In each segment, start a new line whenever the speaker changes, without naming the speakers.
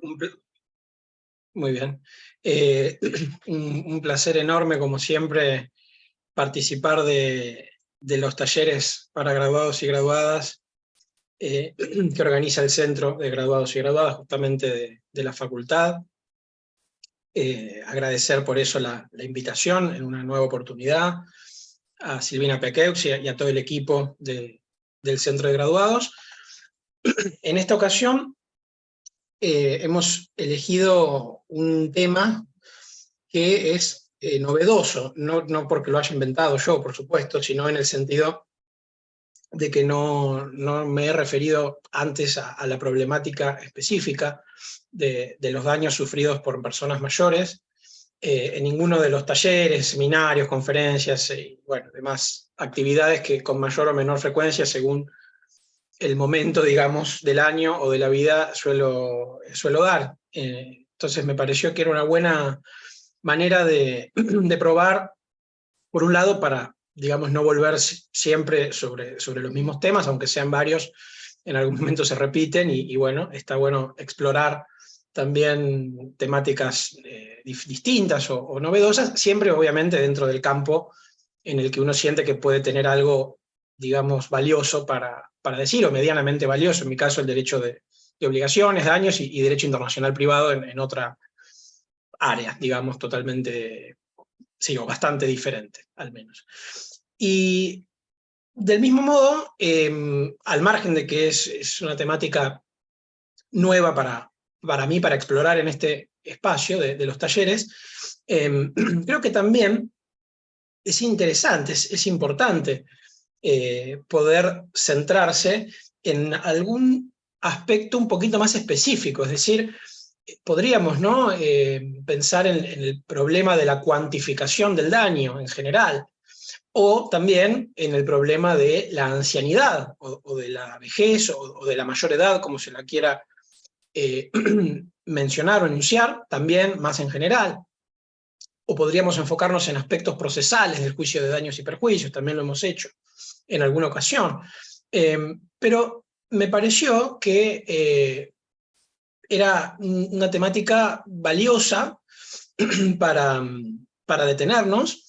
Un Muy bien. Un placer enorme, como siempre, participar de los talleres para graduados y graduadas que organiza el Centro de Graduados y Graduadas, justamente de la facultad. Agradecer por eso la invitación en una nueva oportunidad a Silvina Pequeux y a todo el equipo del Centro de Graduados. En esta ocasión hemos elegido un tema que es novedoso, no porque lo haya inventado yo, por supuesto, sino en el sentido de que no me he referido antes a la problemática específica de los daños sufridos por personas mayores en ninguno de los talleres, seminarios, conferencias y bueno, demás actividades que con mayor o menor frecuencia, según el momento, digamos, del año o de la vida suelo dar. Entonces me pareció que era una buena manera de probar, por un lado, para, digamos, no volver siempre sobre los mismos temas, aunque sean varios, en algún momento se repiten, y bueno, está bueno explorar también temáticas distintas o novedosas, siempre obviamente dentro del campo en el que uno siente que puede tener algo, digamos, valioso para decir, o medianamente valioso, en mi caso el derecho de obligaciones, daños y derecho internacional privado en otra área, digamos, totalmente, sí, o bastante diferente, al menos. Y del mismo modo, al margen de que es una temática nueva para mí, para explorar en este espacio de los talleres, creo que también es interesante, es importante poder centrarse en algún aspecto un poquito más específico, es decir, podríamos, ¿no?, pensar en el problema de la cuantificación del daño en general, o también en el problema de la ancianidad, o de la vejez, o de la mayor edad, como se la quiera mencionar o enunciar, también más en general. O podríamos enfocarnos en aspectos procesales del juicio de daños y perjuicios, también lo hemos hecho en alguna ocasión. Pero me pareció que era una temática valiosa para detenernos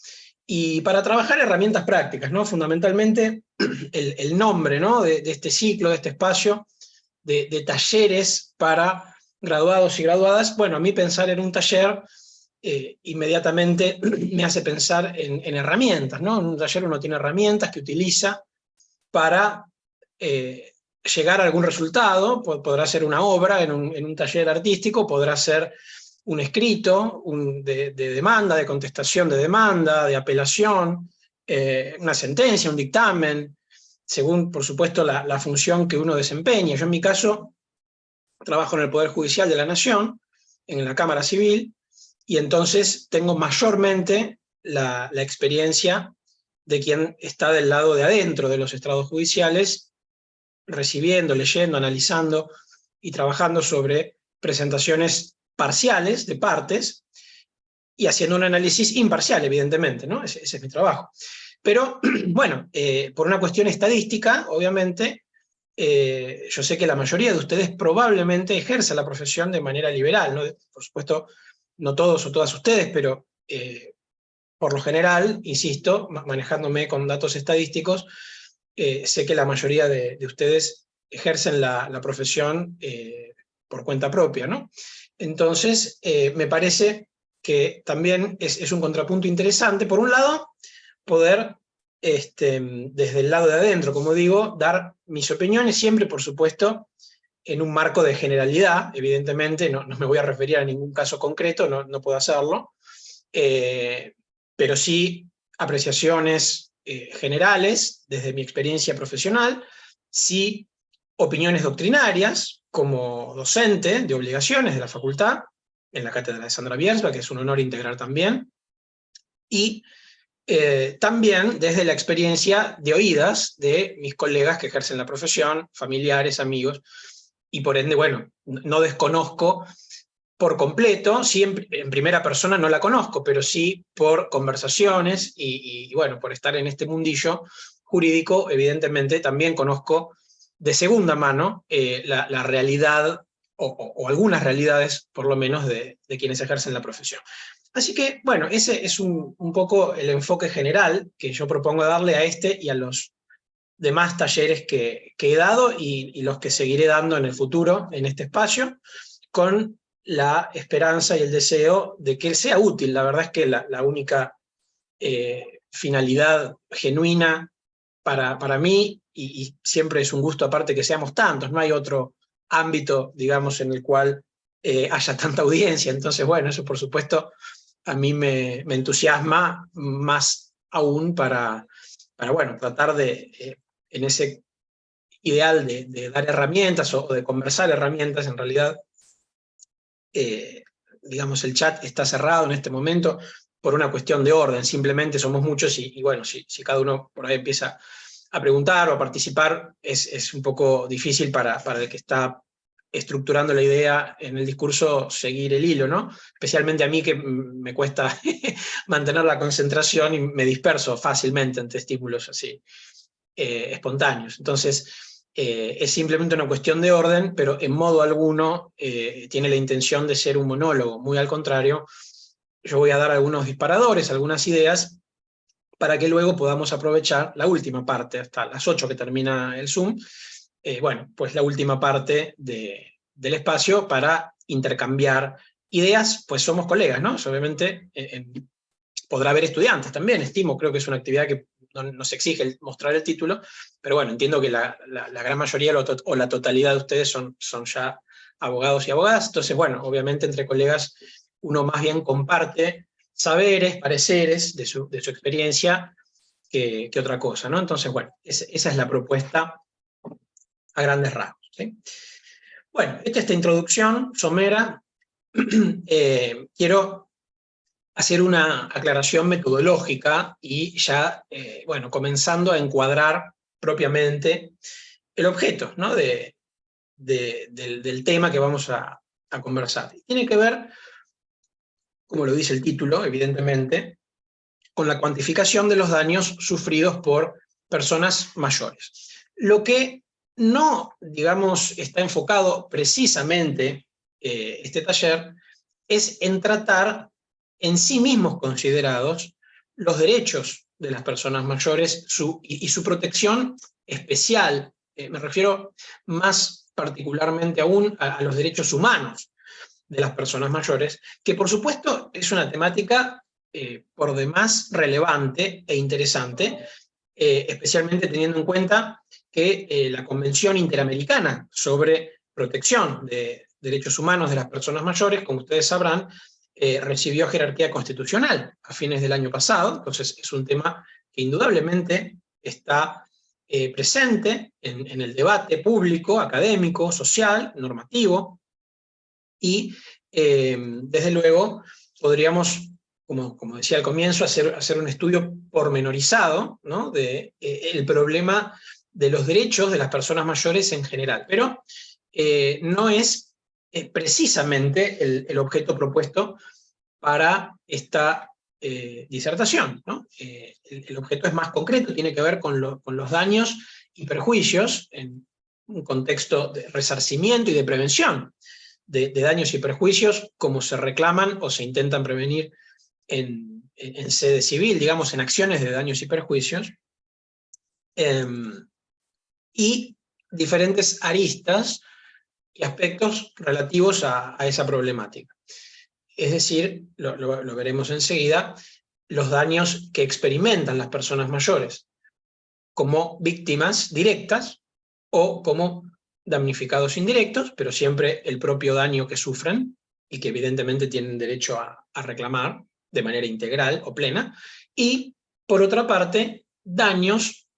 y para trabajar herramientas prácticas, ¿no? Fundamentalmente el nombre, ¿no?, de este ciclo, de este espacio de talleres para graduados y graduadas. Bueno, a mí pensar en un taller inmediatamente me hace pensar en herramientas, ¿no? En un taller uno tiene herramientas que utiliza para llegar a algún resultado. Podrá ser una obra en un taller artístico, podrá ser un escrito de demanda, de contestación de demanda, de apelación, una sentencia, un dictamen, según, por supuesto, la función que uno desempeña. Yo, en mi caso, trabajo en el Poder Judicial de la Nación, en la Cámara Civil, y entonces tengo mayormente la experiencia de quien está del lado de adentro de los estrados judiciales, recibiendo, leyendo, analizando y trabajando sobre presentaciones parciales de partes y haciendo un análisis imparcial, evidentemente, ¿no? Ese es mi trabajo. Pero, bueno, por una cuestión estadística, obviamente, yo sé que la mayoría de ustedes probablemente ejerza la profesión de manera liberal, ¿no? Por supuesto, no todos o todas ustedes, pero por lo general, insisto, manejándome con datos estadísticos, sé que la mayoría de ustedes ejercen la profesión por cuenta propia, ¿no? Entonces, me parece que también es un contrapunto interesante, por un lado, poder, desde el lado de adentro, como digo, dar mis opiniones, siempre, por supuesto, en un marco de generalidad. Evidentemente, no me voy a referir a ningún caso concreto, no puedo hacerlo, pero sí apreciaciones generales desde mi experiencia profesional, sí opiniones doctrinarias como docente de obligaciones de la facultad, en la cátedra de Sandra Biersma, que es un honor integrar también, y también desde la experiencia de oídas de mis colegas que ejercen la profesión, familiares, amigos, y por ende, bueno, no desconozco por completo, siempre en primera persona no la conozco, pero sí por conversaciones y bueno, por estar en este mundillo jurídico, evidentemente también conozco de segunda mano la realidad o algunas realidades, por lo menos, de quienes ejercen la profesión. Así que, bueno, ese es un poco el enfoque general que yo propongo darle a este y a los demás talleres que he dado y los que seguiré dando en el futuro en este espacio, con la esperanza y el deseo de que sea útil. La verdad es que la única finalidad genuina para mí, y siempre es un gusto aparte que seamos tantos, no hay otro ámbito, digamos, en el cual haya tanta audiencia. Entonces, bueno, eso por supuesto a mí me entusiasma más aún para bueno, tratar de, en ese ideal de dar herramientas o de conversar herramientas, en realidad, digamos, el chat está cerrado en este momento por una cuestión de orden, simplemente somos muchos y bueno, si cada uno por ahí empieza a preguntar o a participar, es un poco difícil para el que está estructurando la idea en el discurso seguir el hilo, ¿no? Especialmente a mí que me cuesta mantener la concentración y me disperso fácilmente ante estímulos así espontáneos. Entonces, es simplemente una cuestión de orden, pero en modo alguno tiene la intención de ser un monólogo. Muy al contrario, yo voy a dar algunos disparadores, algunas ideas, para que luego podamos aprovechar la última parte, hasta las 8 que termina el Zoom, bueno, pues la última parte del espacio para intercambiar ideas, pues somos colegas, ¿no? Obviamente podrá haber estudiantes también, estimo, creo que es una actividad que no se exige mostrar el título, pero bueno, entiendo que la gran mayoría o la totalidad de ustedes son ya abogados y abogadas, entonces bueno, obviamente entre colegas uno más bien comparte saberes, pareceres de su experiencia que otra cosa, ¿no? Entonces bueno, esa es la propuesta a grandes rasgos, ¿sí? Bueno, esta introducción somera. Quiero hacer una aclaración metodológica y ya, bueno, comenzando a encuadrar propiamente el objeto, ¿no? del tema que vamos a conversar. Tiene que ver, como lo dice el título, evidentemente, con la cuantificación de los daños sufridos por personas mayores. Lo que no, digamos, está enfocado precisamente este taller es en tratar en sí mismos considerados los derechos de las personas mayores y su protección especial. Me refiero más particularmente aún a los derechos humanos de las personas mayores, que por supuesto es una temática por demás relevante e interesante, especialmente teniendo en cuenta que la Convención Interamericana sobre Protección de Derechos Humanos de las Personas Mayores, como ustedes sabrán, recibió jerarquía constitucional a fines del año pasado. Entonces es un tema que indudablemente está presente en el debate público, académico, social, normativo, y desde luego podríamos, como decía al comienzo, hacer un estudio pormenorizado, ¿no? El problema de los derechos de las personas mayores en general, pero no es precisamente el objeto propuesto para esta disertación, ¿no? El objeto es más concreto, tiene que ver con los daños y perjuicios en un contexto de resarcimiento y de prevención de daños y perjuicios, como se reclaman o se intentan prevenir en sede civil, digamos, en acciones de daños y perjuicios, y diferentes aristas y aspectos relativos a esa problemática. Es decir, lo veremos enseguida, los daños que experimentan las personas mayores como víctimas directas o como damnificados indirectos, pero siempre el propio daño que sufren y que evidentemente tienen derecho a reclamar de manera integral o plena, y por otra parte, daños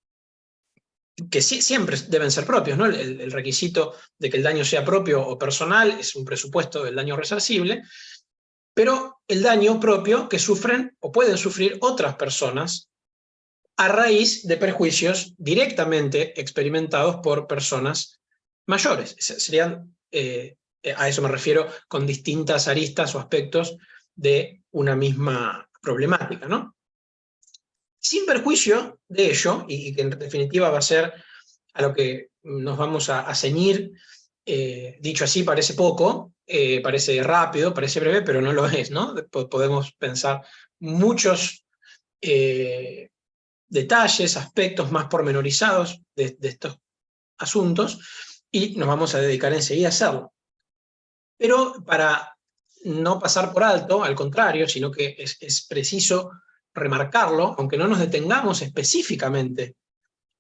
que siempre deben ser propios, ¿no? El requisito de que el daño sea propio o personal es un presupuesto del daño resarcible, pero el daño propio que sufren o pueden sufrir otras personas a raíz de perjuicios directamente experimentados por personas mayores. Serían, a eso me refiero, con distintas aristas o aspectos de una misma problemática, ¿no? Sin perjuicio de ello, y que en definitiva va a ser a lo que nos vamos a ceñir dicho así parece poco, parece rápido, parece breve, pero no lo es, ¿no? Podemos pensar muchos detalles, aspectos más pormenorizados de estos asuntos, y nos vamos a dedicar enseguida a hacerlo. Pero para no pasar por alto, al contrario, sino que es preciso remarcarlo, aunque no nos detengamos específicamente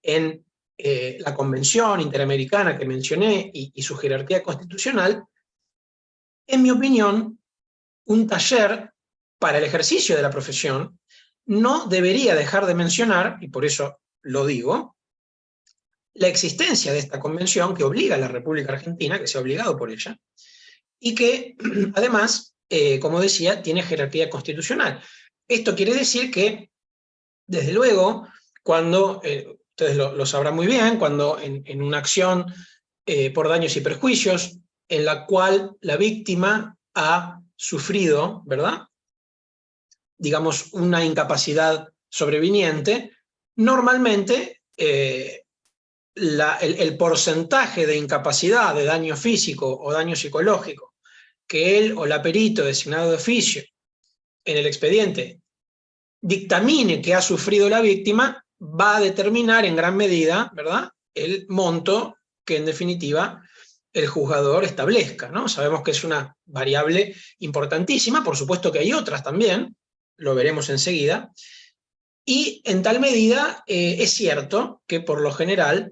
en la Convención Interamericana que mencioné y su jerarquía constitucional, en mi opinión, un taller para el ejercicio de la profesión no debería dejar de mencionar, y por eso lo digo, la existencia de esta convención que obliga a la República Argentina, que se ha obligado por ella, y que además, como decía, tiene jerarquía constitucional. Esto quiere decir que, desde luego, cuando, ustedes lo sabrán muy bien, cuando en una acción por daños y perjuicios, en la cual la víctima ha sufrido, ¿verdad?, digamos, una incapacidad sobreviniente, normalmente el porcentaje de incapacidad, de daño físico o daño psicológico, que él o la perito designado de oficio en el expediente dictamine que ha sufrido la víctima, va a determinar en gran medida, ¿verdad?, el monto que en definitiva el juzgador establezca, ¿no? Sabemos que es una variable importantísima, por supuesto que hay otras también, lo veremos enseguida, y en tal medida es cierto que por lo general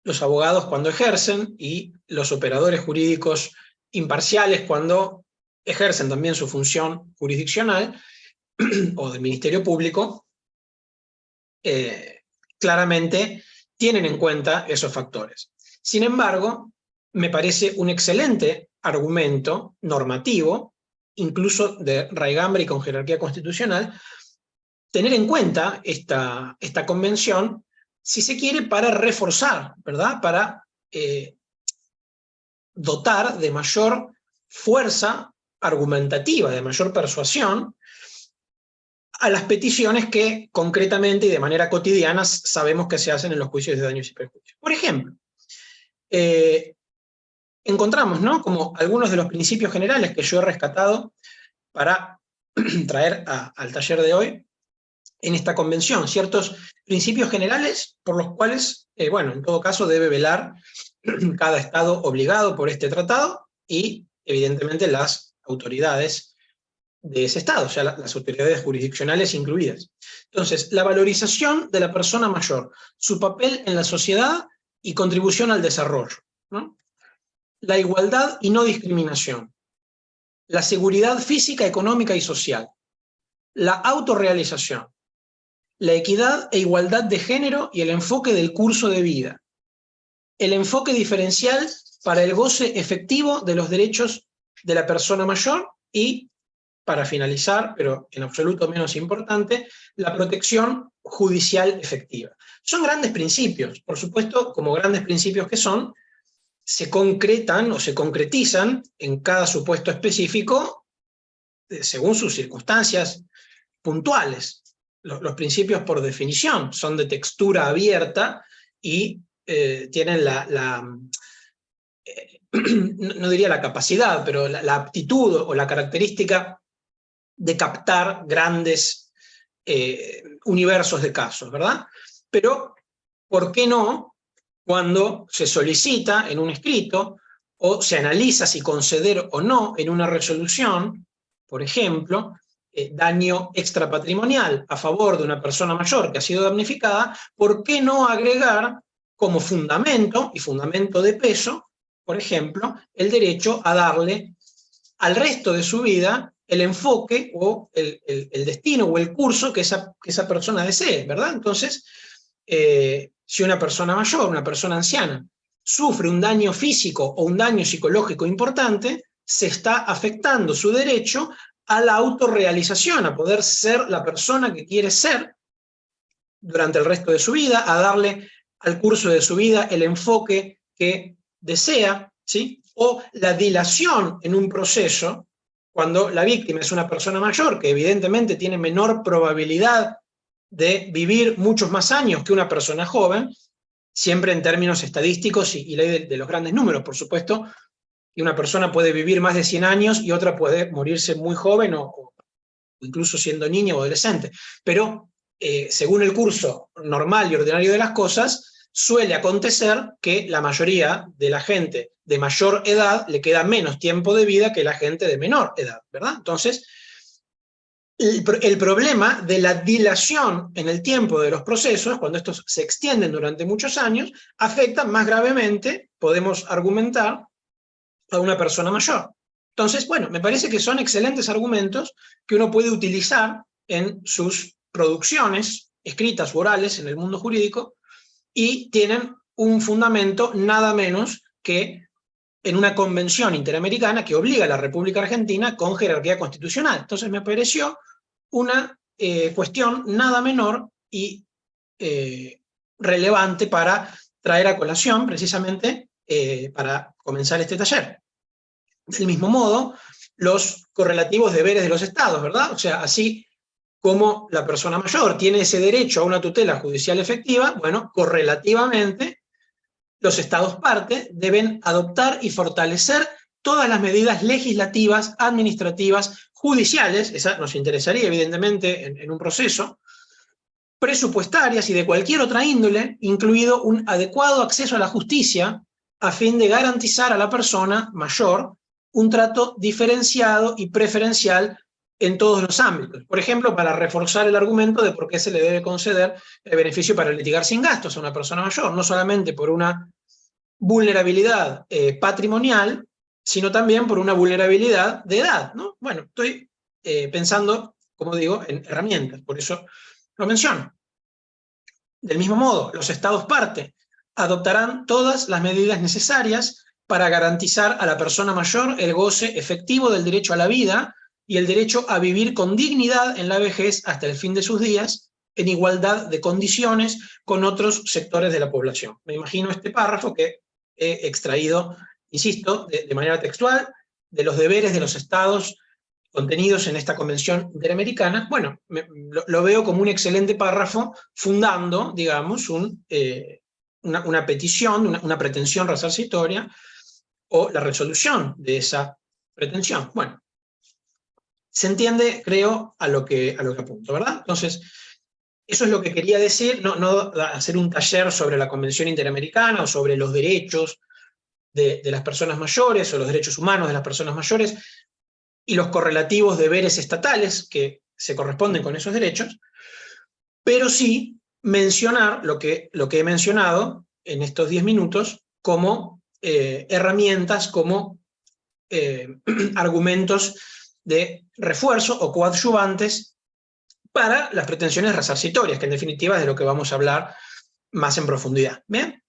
los abogados cuando ejercen y los operadores jurídicos imparciales cuando ejercen también su función jurisdiccional o del Ministerio Público, claramente tienen en cuenta esos factores. Sin embargo, me parece un excelente argumento normativo, incluso de raigambre y con jerarquía constitucional, tener en cuenta esta convención, si se quiere, para reforzar, ¿verdad?, para dotar de mayor fuerza argumentativa, de mayor persuasión, a las peticiones que concretamente y de manera cotidiana sabemos que se hacen en los juicios de daños y perjuicios. Por ejemplo, encontramos, ¿no?, como algunos de los principios generales que yo he rescatado para traer al taller de hoy en esta convención, ciertos principios generales por los cuales, bueno, en todo caso debe velar cada Estado obligado por este tratado y, evidentemente, las autoridades de ese Estado, o sea, las autoridades jurisdiccionales incluidas. Entonces, la valorización de la persona mayor, su papel en la sociedad y contribución al desarrollo, ¿no? La igualdad y no discriminación, la seguridad física, económica y social, la autorrealización, la equidad e igualdad de género y el enfoque del curso de vida, el enfoque diferencial para el goce efectivo de los derechos de la persona mayor y, para finalizar, pero en absoluto menos importante, la protección judicial efectiva. Son grandes principios, por supuesto, como grandes principios que son, se concretan o se concretizan en cada supuesto específico según sus circunstancias puntuales. Los principios, por definición, son de textura abierta y tienen no diría la capacidad, pero la aptitud o la característica de captar grandes universos de casos, ¿verdad? Pero, ¿por qué no cuando se solicita en un escrito o se analiza si conceder o no en una resolución, por ejemplo, daño extrapatrimonial a favor de una persona mayor que ha sido damnificada, ¿por qué no agregar como fundamento, y fundamento de peso, por ejemplo, el derecho a darle al resto de su vida el enfoque o el destino o el curso que esa persona desee, ¿verdad? Entonces, si una persona mayor, una persona anciana, sufre un daño físico o un daño psicológico importante, se está afectando su derecho a la autorrealización, a poder ser la persona que quiere ser durante el resto de su vida, a darle al curso de su vida el enfoque que desea, ¿sí? O la dilación en un proceso, cuando la víctima es una persona mayor, que evidentemente tiene menor probabilidad de vivir muchos más años que una persona joven, siempre en términos estadísticos y ley de los grandes números, por supuesto, y una persona puede vivir más de 100 años y otra puede morirse muy joven o incluso siendo niño o adolescente. Pero según el curso normal y ordinario de las cosas, suele acontecer que la mayoría de la gente de mayor edad le queda menos tiempo de vida que la gente de menor edad, ¿verdad? Entonces, el problema de la dilación en el tiempo de los procesos, cuando estos se extienden durante muchos años, afecta más gravemente, podemos argumentar, a una persona mayor. Entonces, bueno, me parece que son excelentes argumentos que uno puede utilizar en sus producciones escritas o orales en el mundo jurídico y tienen un fundamento nada menos que en una convención interamericana que obliga a la República Argentina con jerarquía constitucional. Entonces me pareció una cuestión nada menor y relevante para traer a colación precisamente para comenzar este taller. Del mismo modo, los correlativos deberes de los estados, ¿verdad? O sea, así como la persona mayor tiene ese derecho a una tutela judicial efectiva, bueno, correlativamente, los estados parte deben adoptar y fortalecer todas las medidas legislativas, administrativas, judiciales, esa nos interesaría evidentemente en un proceso, presupuestarias y de cualquier otra índole, incluido un adecuado acceso a la justicia, a fin de garantizar a la persona mayor un trato diferenciado y preferencial en todos los ámbitos. Por ejemplo, para reforzar el argumento de por qué se le debe conceder el beneficio para litigar sin gastos a una persona mayor, no solamente por una vulnerabilidad patrimonial, sino también por una vulnerabilidad de edad, ¿no? Bueno, estoy pensando, como digo, en herramientas, por eso lo menciono. Del mismo modo, los estados parte adoptarán todas las medidas necesarias para garantizar a la persona mayor el goce efectivo del derecho a la vida y el derecho a vivir con dignidad en la vejez hasta el fin de sus días, en igualdad de condiciones con otros sectores de la población. Me imagino este párrafo que he extraído, insisto, de manera textual, de los deberes de los estados contenidos en esta convención interamericana. Bueno, lo veo como un excelente párrafo fundando, digamos, una petición, una pretensión resarcitoria o la resolución de esa pretensión. Bueno, se entiende, creo, a lo que apunto, ¿verdad? Entonces, eso es lo que quería decir, no hacer un taller sobre la Convención Interamericana o sobre los derechos de las personas mayores o los derechos humanos de las personas mayores y los correlativos deberes estatales que se corresponden con esos derechos, pero sí mencionar lo que he mencionado en estos 10 minutos como herramientas, como argumentos de refuerzo o coadyuvantes para las pretensiones resarcitorias, que en definitiva es de lo que vamos a hablar más en profundidad. ¿Bien?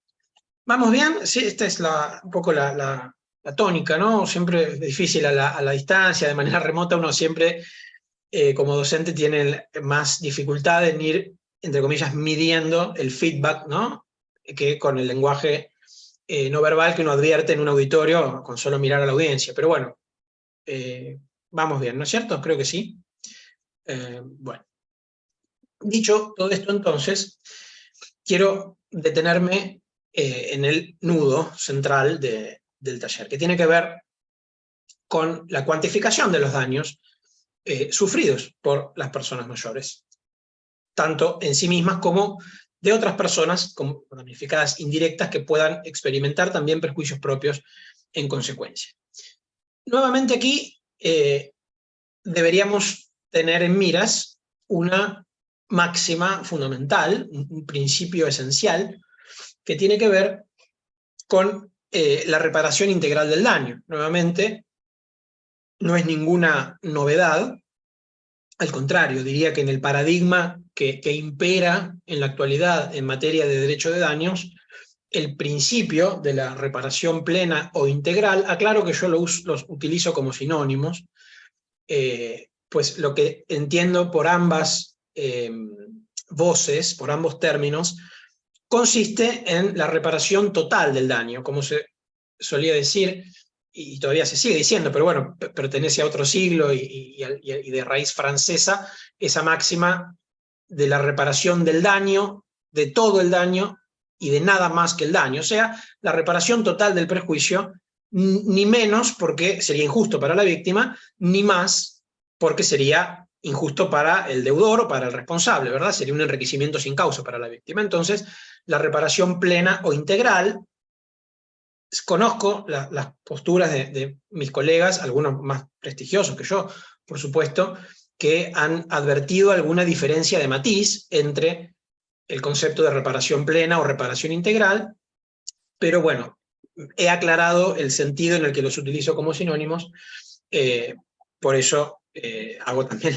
¿Vamos bien? Sí, esta es un poco la tónica, ¿no? Siempre es difícil a la distancia, de manera remota, uno siempre, como docente, tiene más dificultad en ir, entre comillas, midiendo el feedback, ¿no? Que con el lenguaje no verbal que uno advierte en un auditorio con solo mirar a la audiencia. Pero bueno, vamos bien, ¿no es cierto? Creo que sí. Bueno. Dicho todo esto, entonces, quiero detenerme en el nudo central del taller, que tiene que ver con la cuantificación de los daños sufridos por las personas mayores, tanto en sí mismas como de otras personas, como damnificadas indirectas, que puedan experimentar también perjuicios propios en consecuencia. Nuevamente aquí deberíamos tener en miras una máxima fundamental, un principio esencial, que tiene que ver con la reparación integral del daño. Nuevamente, no es ninguna novedad, al contrario, diría que en el paradigma que impera en la actualidad en materia de derecho de daños, el principio de la reparación plena o integral, aclaro que yo los utilizo como sinónimos, pues lo que entiendo por ambas voces, por ambos términos, consiste en la reparación total del daño, como se solía decir, y todavía se sigue diciendo, pero bueno, pertenece a otro siglo y de raíz francesa, esa máxima de la reparación del daño, de todo el daño, y de nada más que el daño. O sea, la reparación total del perjuicio, ni menos porque sería injusto para la víctima, ni más porque sería injusto para el deudor o para el responsable, ¿verdad? Sería un enriquecimiento sin causa para la víctima. Entonces, la reparación plena o integral, conozco las posturas de mis colegas, algunos más prestigiosos que yo, por supuesto, que han advertido alguna diferencia de matiz entre el concepto de reparación plena o reparación integral, pero bueno, he aclarado el sentido en el que los utilizo como sinónimos, por eso hago también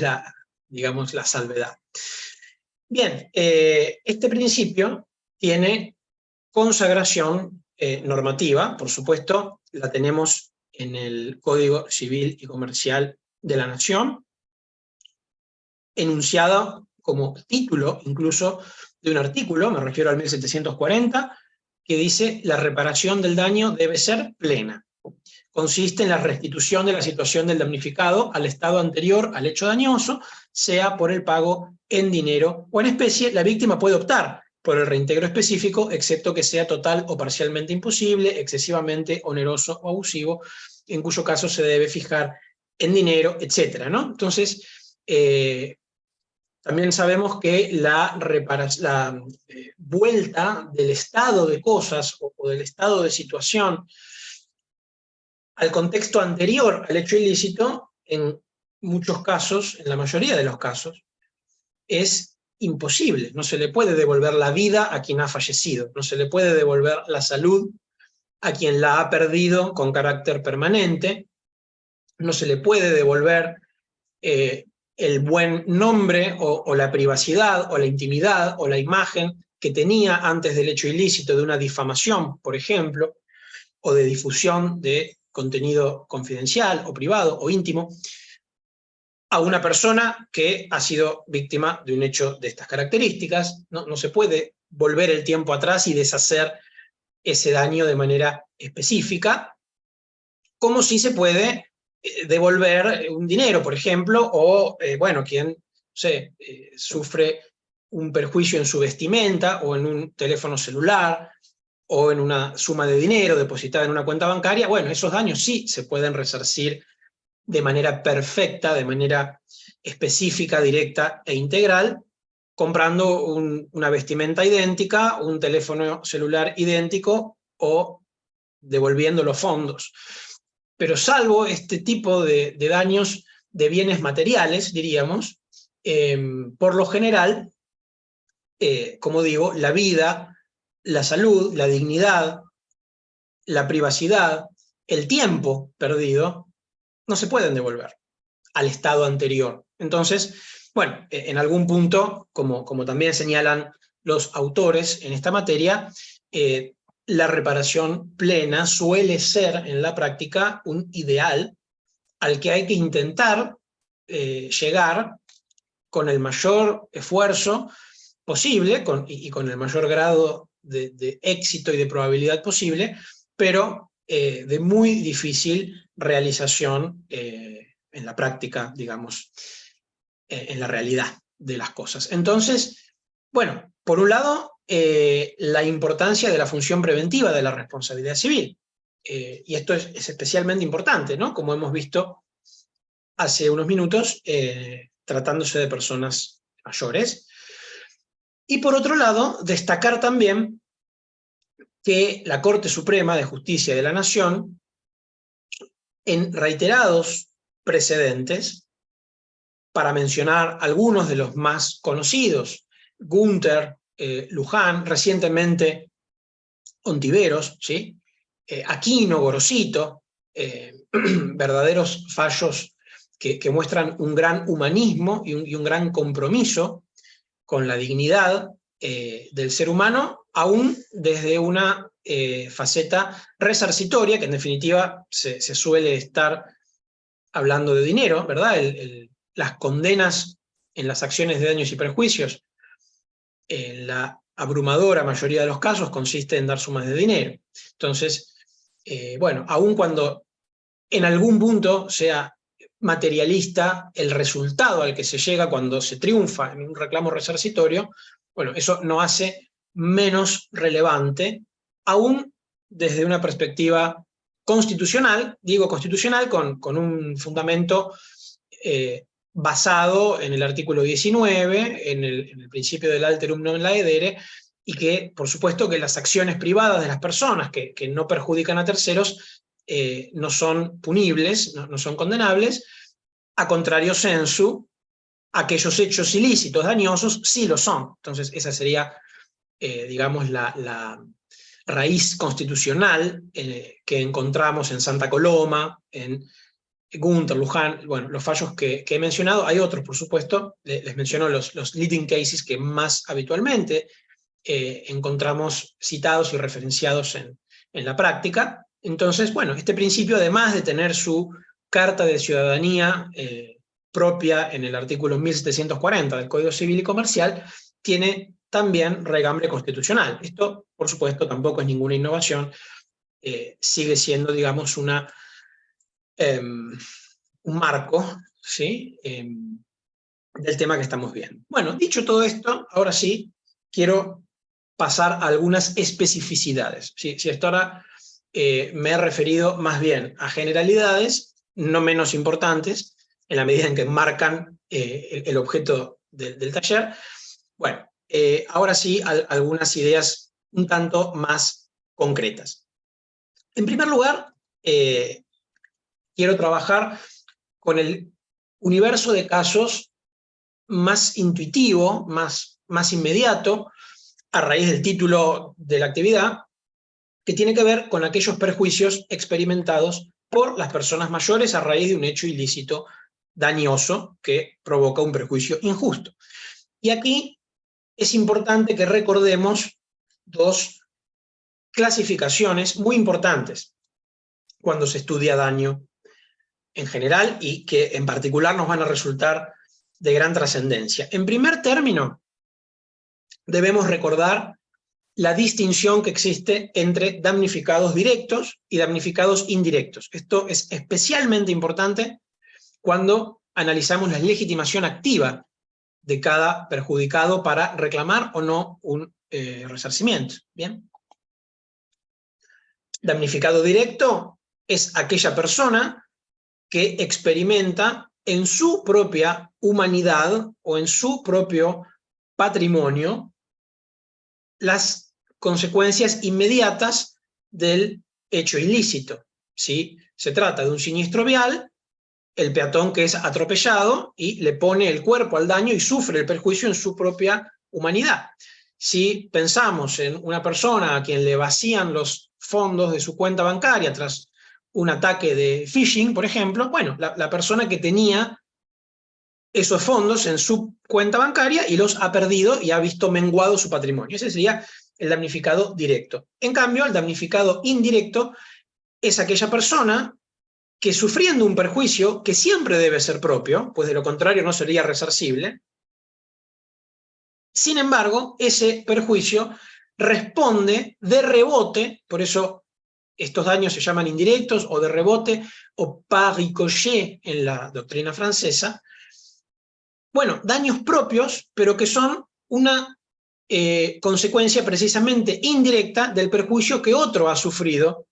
digamos, la salvedad. Bien, este principio tiene consagración normativa, por supuesto, la tenemos en el Código Civil y Comercial de la Nación, enunciada como título incluso de un artículo, me refiero al 1740, que dice: la reparación del daño debe ser plena. Consiste en la restitución de la situación del damnificado al estado anterior al hecho dañoso, sea por el pago en dinero o en especie. La víctima puede optar por el reintegro específico, excepto que sea total o parcialmente imposible, excesivamente oneroso o abusivo, en cuyo caso se debe fijar en dinero, etc., ¿no? Entonces, también sabemos que la vuelta del estado de cosas o del estado de situación al contexto anterior al hecho ilícito, en muchos casos, en la mayoría de los casos, es imposible. No se le puede devolver la vida a quien ha fallecido, no se le puede devolver la salud a quien la ha perdido con carácter permanente, no se le puede devolver el buen nombre o la privacidad o la intimidad o la imagen que tenía antes del hecho ilícito de una difamación, por ejemplo, o de difusión de contenido confidencial o privado o íntimo, a una persona que ha sido víctima de un hecho de estas características. No se puede volver el tiempo atrás y deshacer ese daño de manera específica, como si se puede devolver un dinero, por ejemplo, o, bueno, quien sufre un perjuicio en su vestimenta o en un teléfono celular o en una suma de dinero depositada en una cuenta bancaria. Bueno, esos daños sí se pueden resarcir de manera perfecta, de manera específica, directa e integral, comprando una vestimenta idéntica, un teléfono celular idéntico o devolviendo los fondos. Pero salvo este tipo de daños de bienes materiales, diríamos, por lo general, como digo, la vida, la salud, la dignidad, la privacidad, el tiempo perdido, no se pueden devolver al estado anterior. Entonces, bueno, en algún punto, como también señalan los autores en esta materia, la reparación plena suele ser en la práctica un ideal al que hay que intentar llegar con el mayor esfuerzo posible y con el mayor grado de éxito y de probabilidad posible, pero de muy difícil realización en la práctica, digamos, en la realidad de las cosas. Entonces, bueno, por un lado, la importancia de la función preventiva de la responsabilidad civil. Y esto es especialmente importante, ¿no? Como hemos visto hace unos minutos, tratándose de personas mayores. Y por otro lado, destacar también que la Corte Suprema de Justicia de la Nación, en reiterados precedentes, para mencionar algunos de los más conocidos, Gunther, Luján, recientemente Ontiveros, ¿sí? Aquino, Gorosito, verdaderos fallos que muestran un gran humanismo y un gran compromiso con la dignidad del ser humano, aún desde una faceta resarcitoria, que en definitiva se suele estar hablando de dinero, ¿verdad? Las condenas en las acciones de daños y perjuicios, en la abrumadora mayoría de los casos, consiste en dar sumas de dinero. Entonces, bueno, aun cuando en algún punto sea materialista el resultado al que se llega cuando se triunfa en un reclamo resarcitorio, bueno, eso no hace menos relevante, aún desde una perspectiva constitucional, digo constitucional con un fundamento basado en el artículo 19, en el principio del alterum non laedere, y que, por supuesto, que las acciones privadas de las personas que no perjudican a terceros no son punibles, no son condenables, a contrario sensu, aquellos hechos ilícitos dañosos sí lo son. Entonces esa sería, digamos, la raíz constitucional que encontramos en Santa Coloma, en Gunther, Luján, bueno, los fallos que he mencionado. Hay otros, por supuesto, les menciono los leading cases que más habitualmente encontramos citados y referenciados en la práctica. Entonces, bueno, este principio, además de tener su carta de ciudadanía propia en el artículo 1740 del Código Civil y Comercial, tiene también regambre constitucional. Esto, por supuesto, tampoco es ninguna innovación, sigue siendo, digamos, un marco, ¿sí? Del tema que estamos viendo. Bueno, dicho todo esto, ahora sí, quiero pasar a algunas especificidades. Si hasta ahora me he referido más bien a generalidades, no menos importantes, en la medida en que marcan el objeto del taller. Bueno, ahora sí, algunas ideas un tanto más concretas. En primer lugar, quiero trabajar con el universo de casos más intuitivo, más inmediato, a raíz del título de la actividad, que tiene que ver con aquellos perjuicios experimentados por las personas mayores a raíz de un hecho ilícito dañoso que provoca un perjuicio injusto. Y aquí es importante que recordemos dos clasificaciones muy importantes cuando se estudia daño en general y que en particular nos van a resultar de gran trascendencia. En primer término, debemos recordar la distinción que existe entre damnificados directos y damnificados indirectos. Esto es especialmente importante cuando analizamos la legitimación activa de cada perjudicado para reclamar o no un resarcimiento. ¿Bien? Damnificado directo es aquella persona que experimenta en su propia humanidad o en su propio patrimonio las consecuencias inmediatas del hecho ilícito. ¿Sí? Se trata de un siniestro vial, el peatón que es atropellado y le pone el cuerpo al daño y sufre el perjuicio en su propia humanidad. Si pensamos en una persona a quien le vacían los fondos de su cuenta bancaria tras un ataque de phishing, por ejemplo, bueno, la persona que tenía esos fondos en su cuenta bancaria y los ha perdido y ha visto menguado su patrimonio. Ese sería el damnificado directo. En cambio, el damnificado indirecto es aquella persona que, sufriendo un perjuicio que siempre debe ser propio, pues de lo contrario no sería resarcible, sin embargo, ese perjuicio responde de rebote, por eso estos daños se llaman indirectos o de rebote o par ricochet en la doctrina francesa. Bueno, daños propios, pero que son una consecuencia precisamente indirecta del perjuicio que otro ha sufrido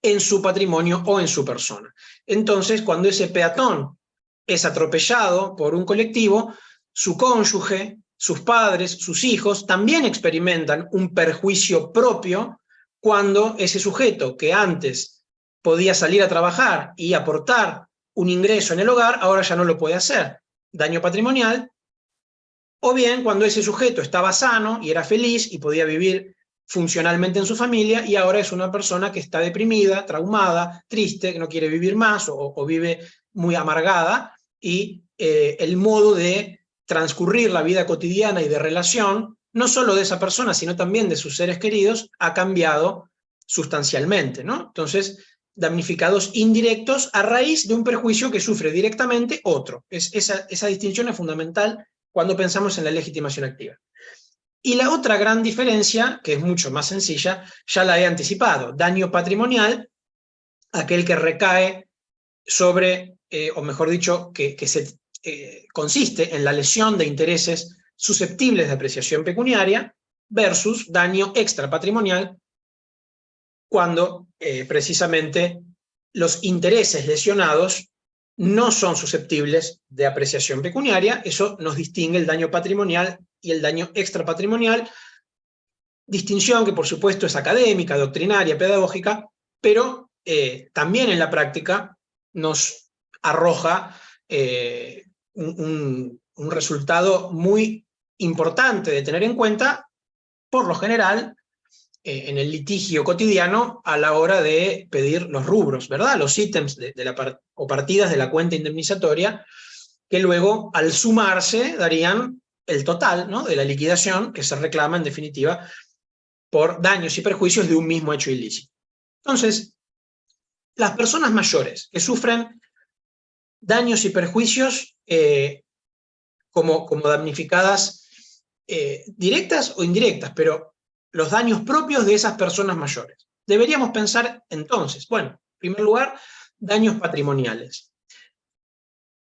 en su patrimonio o en su persona. Entonces, cuando ese peatón es atropellado por un colectivo, su cónyuge, sus padres, sus hijos, también experimentan un perjuicio propio cuando ese sujeto que antes podía salir a trabajar y aportar un ingreso en el hogar, ahora ya no lo puede hacer. Daño patrimonial. O bien cuando ese sujeto estaba sano y era feliz y podía vivir funcionalmente en su familia y ahora es una persona que está deprimida, traumada, triste, que no quiere vivir más o vive muy amargada y el modo de transcurrir la vida cotidiana y de relación, no solo de esa persona, sino también de sus seres queridos, ha cambiado sustancialmente, ¿no? Entonces, damnificados indirectos a raíz de un perjuicio que sufre directamente otro. Esa distinción es fundamental cuando pensamos en la legitimación activa. Y la otra gran diferencia, que es mucho más sencilla, ya la he anticipado. Daño patrimonial, aquel que recae sobre, o mejor dicho, que consiste en la lesión de intereses susceptibles de apreciación pecuniaria, versus daño extrapatrimonial, cuando precisamente los intereses lesionados no son susceptibles de apreciación pecuniaria. Eso nos distingue el daño patrimonial y el daño extrapatrimonial, distinción que por supuesto es académica, doctrinaria, pedagógica, pero también en la práctica nos arroja un resultado muy importante de tener en cuenta, por lo general, en el litigio cotidiano a la hora de pedir los rubros, ¿verdad? Los ítems o partidas de la cuenta indemnizatoria, que luego, al sumarse, darían el total, ¿no?, de la liquidación que se reclama, en definitiva, por daños y perjuicios de un mismo hecho ilícito. Entonces, las personas mayores que sufren daños y perjuicios como damnificadas directas o indirectas, pero los daños propios de esas personas mayores. Deberíamos pensar entonces, bueno, en primer lugar, daños patrimoniales.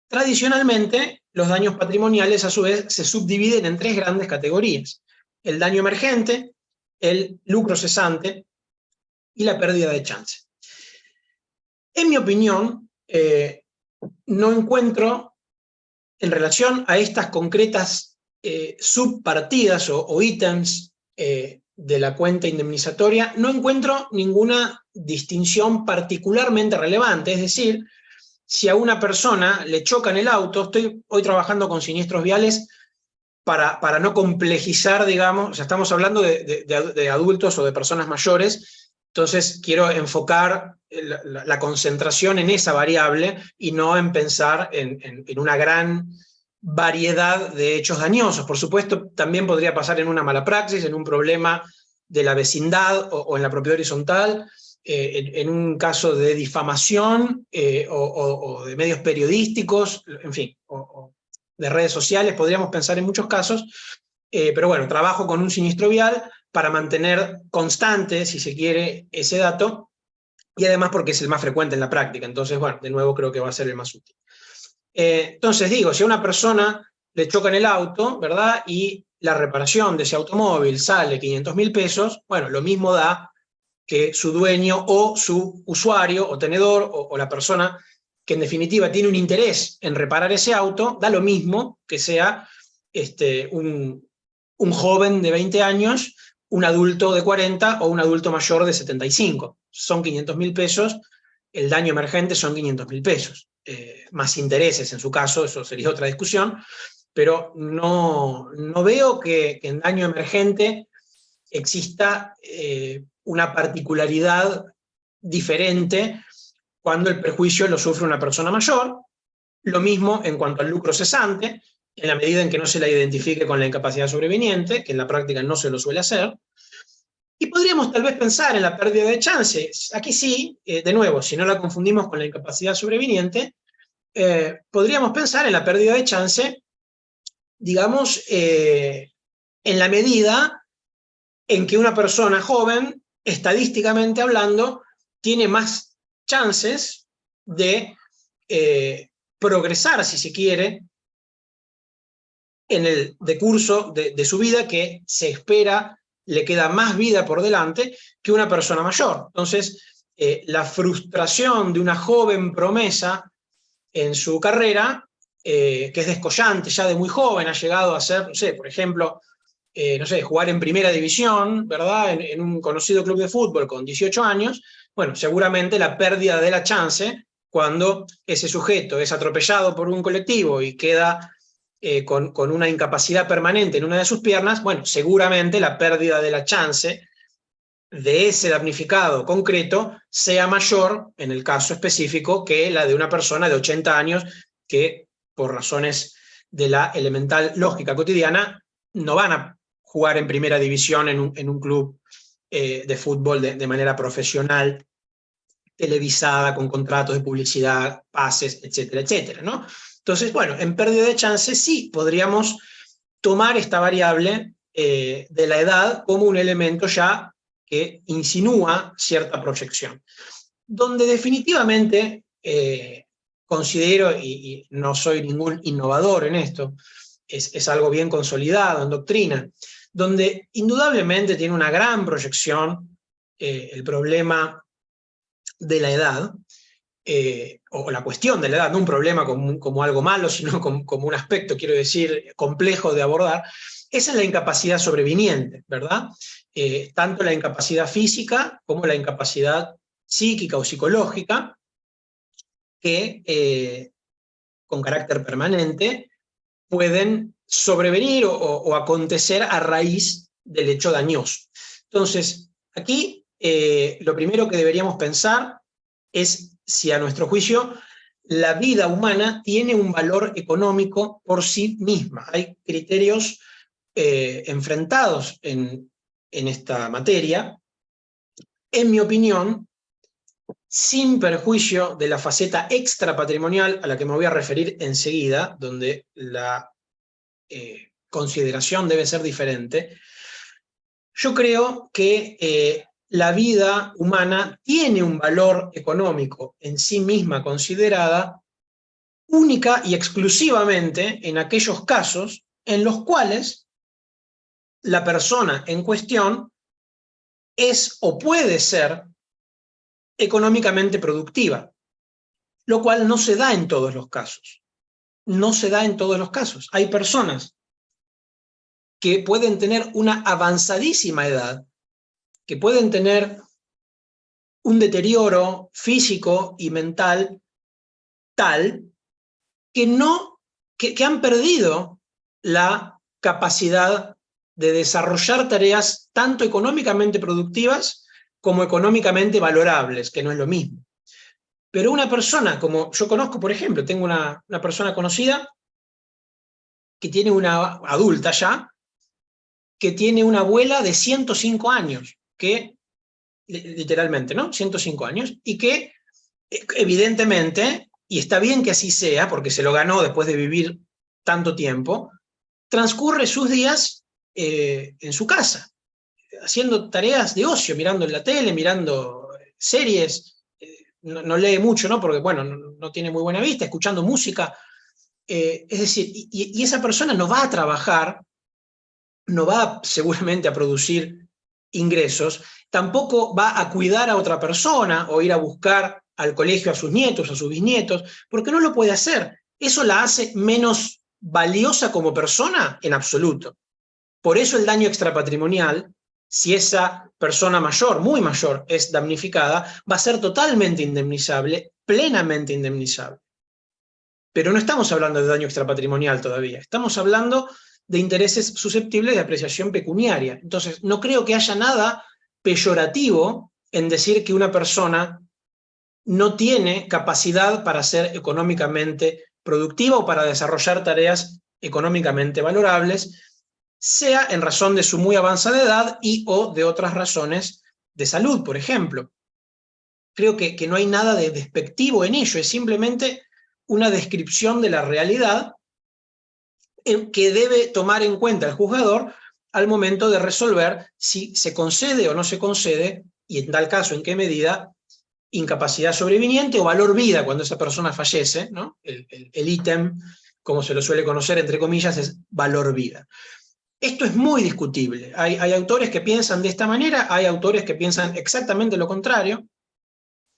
Tradicionalmente, los daños patrimoniales a su vez se subdividen en 3 grandes categorías: el daño emergente, el lucro cesante y la pérdida de chance. En mi opinión, no encuentro, en relación a estas concretas subpartidas o ítems de la cuenta indemnizatoria, no encuentro ninguna distinción particularmente relevante. Es decir, si a una persona le chocan el auto, estoy hoy trabajando con siniestros viales para no complejizar, digamos, o sea, estamos hablando de adultos o de personas mayores, entonces quiero enfocar la concentración en esa variable y no en pensar en una gran variedad de hechos dañosos. Por supuesto, también podría pasar en una mala praxis, en un problema de la vecindad o en la propiedad horizontal, en un caso de difamación o de medios periodísticos, en fin, o de redes sociales, podríamos pensar en muchos casos, pero bueno, trabajo con un siniestro vial para mantener constante, si se quiere, ese dato, y además porque es el más frecuente en la práctica. Entonces, bueno, de nuevo creo que va a ser el más útil. Entonces digo, si a una persona le choca en el auto, ¿verdad?, y la reparación de ese automóvil sale 500.000 pesos, bueno, lo mismo da que su dueño o su usuario o tenedor o la persona que en definitiva tiene un interés en reparar ese auto, da lo mismo que sea un joven de 20 años, un adulto de 40 o un adulto mayor de 75. Son 500.000 pesos, el daño emergente son 500.000 pesos. Más intereses en su caso, eso sería otra discusión, pero no veo que en daño emergente exista una particularidad diferente cuando el perjuicio lo sufre una persona mayor. Lo mismo en cuanto al lucro cesante, en la medida en que no se la identifique con la incapacidad sobreviniente, que en la práctica no se lo suele hacer. Y podríamos tal vez pensar en la pérdida de chance. Aquí sí, de nuevo, si no la confundimos con la incapacidad sobreviniente, podríamos pensar en la pérdida de chance, digamos, en la medida en que una persona joven, estadísticamente hablando, tiene más chances de progresar, si se quiere, en el decurso de su vida, que se espera le queda más vida por delante que una persona mayor. Entonces, la frustración de una joven promesa en su carrera, que es descollante ya de muy joven, ha llegado a ser, no sé, por ejemplo, no sé, jugar en primera división, ¿verdad?, en un conocido club de fútbol con 18 años, bueno, seguramente la pérdida de la chance, cuando ese sujeto es atropellado por un colectivo y queda con una incapacidad permanente en una de sus piernas, bueno, seguramente la pérdida de la chance de ese damnificado concreto sea mayor, en el caso específico, que la de una persona de 80 años que, por razones de la elemental lógica cotidiana, no van a jugar en primera división en un club de fútbol de manera profesional, televisada, con contratos de publicidad, pases, etcétera, etcétera, ¿no? Entonces, bueno, en pérdida de chance sí podríamos tomar esta variable de la edad como un elemento ya que insinúa cierta proyección. Donde definitivamente considero, y no soy ningún innovador en esto, es algo bien consolidado en doctrina, donde indudablemente tiene una gran proyección el problema de la edad, o la cuestión de la edad, no un problema como algo malo, sino como un aspecto, quiero decir, complejo de abordar. Esa es la incapacidad sobreviniente, ¿verdad? Tanto la incapacidad física como la incapacidad psíquica o psicológica, que con carácter permanente pueden sobrevenir o acontecer a raíz del hecho dañoso. Entonces, aquí lo primero que deberíamos pensar es si a nuestro juicio la vida humana tiene un valor económico por sí misma. Hay criterios enfrentados en esta materia. En mi opinión, sin perjuicio de la faceta extrapatrimonial a la que me voy a referir enseguida, donde la consideración debe ser diferente, yo creo que la vida humana tiene un valor económico en sí misma considerada, única y exclusivamente en aquellos casos en los cuales la persona en cuestión es o puede ser económicamente productiva, lo cual no se da en todos los casos. No se da en todos los casos. Hay personas que pueden tener una avanzadísima edad, que pueden tener un deterioro físico y mental tal que han perdido la capacidad de desarrollar tareas tanto económicamente productivas como económicamente valorables, que no es lo mismo. Pero una persona, como yo conozco, por ejemplo, tengo una persona conocida que tiene una adulta ya, que tiene una abuela de 105 años, que literalmente, ¿no? 105 años, y que evidentemente, y está bien que así sea, porque se lo ganó después de vivir tanto tiempo, transcurre sus días en su casa, haciendo tareas de ocio, mirando en la tele, mirando series, no lee mucho, ¿no? Porque, bueno, no tiene muy buena vista, escuchando música. Es decir, y esa persona no va a trabajar, no va seguramente a producir ingresos, tampoco va a cuidar a otra persona o ir a buscar al colegio a sus nietos, a sus bisnietos, porque no lo puede hacer. ¿Eso la hace menos valiosa como persona? En absoluto. Por eso el daño extrapatrimonial, si esa persona mayor, muy mayor, es damnificada, va a ser totalmente indemnizable, plenamente indemnizable. Pero no estamos hablando de daño extrapatrimonial todavía, estamos hablando de intereses susceptibles de apreciación pecuniaria. Entonces, no creo que haya nada peyorativo en decir que una persona no tiene capacidad para ser económicamente productiva o para desarrollar tareas económicamente valorables, sea en razón de su muy avanzada edad y o de otras razones de salud, por ejemplo. Creo que no hay nada de despectivo en ello, es simplemente una descripción de la realidad que debe tomar en cuenta el juzgador al momento de resolver si se concede o no se concede, y en tal caso en qué medida, incapacidad sobreviniente o valor vida cuando esa persona fallece, ¿no? El ítem, como se lo suele conocer, entre comillas, es valor vida. Esto es muy discutible. Hay autores que piensan de esta manera, hay autores que piensan exactamente lo contrario.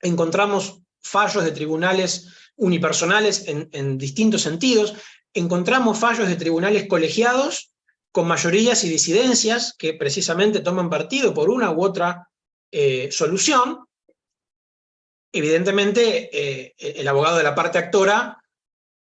Encontramos fallos de tribunales unipersonales en distintos sentidos, encontramos fallos de tribunales colegiados con mayorías y disidencias que precisamente toman partido por una u otra solución. Evidentemente, el abogado de la parte actora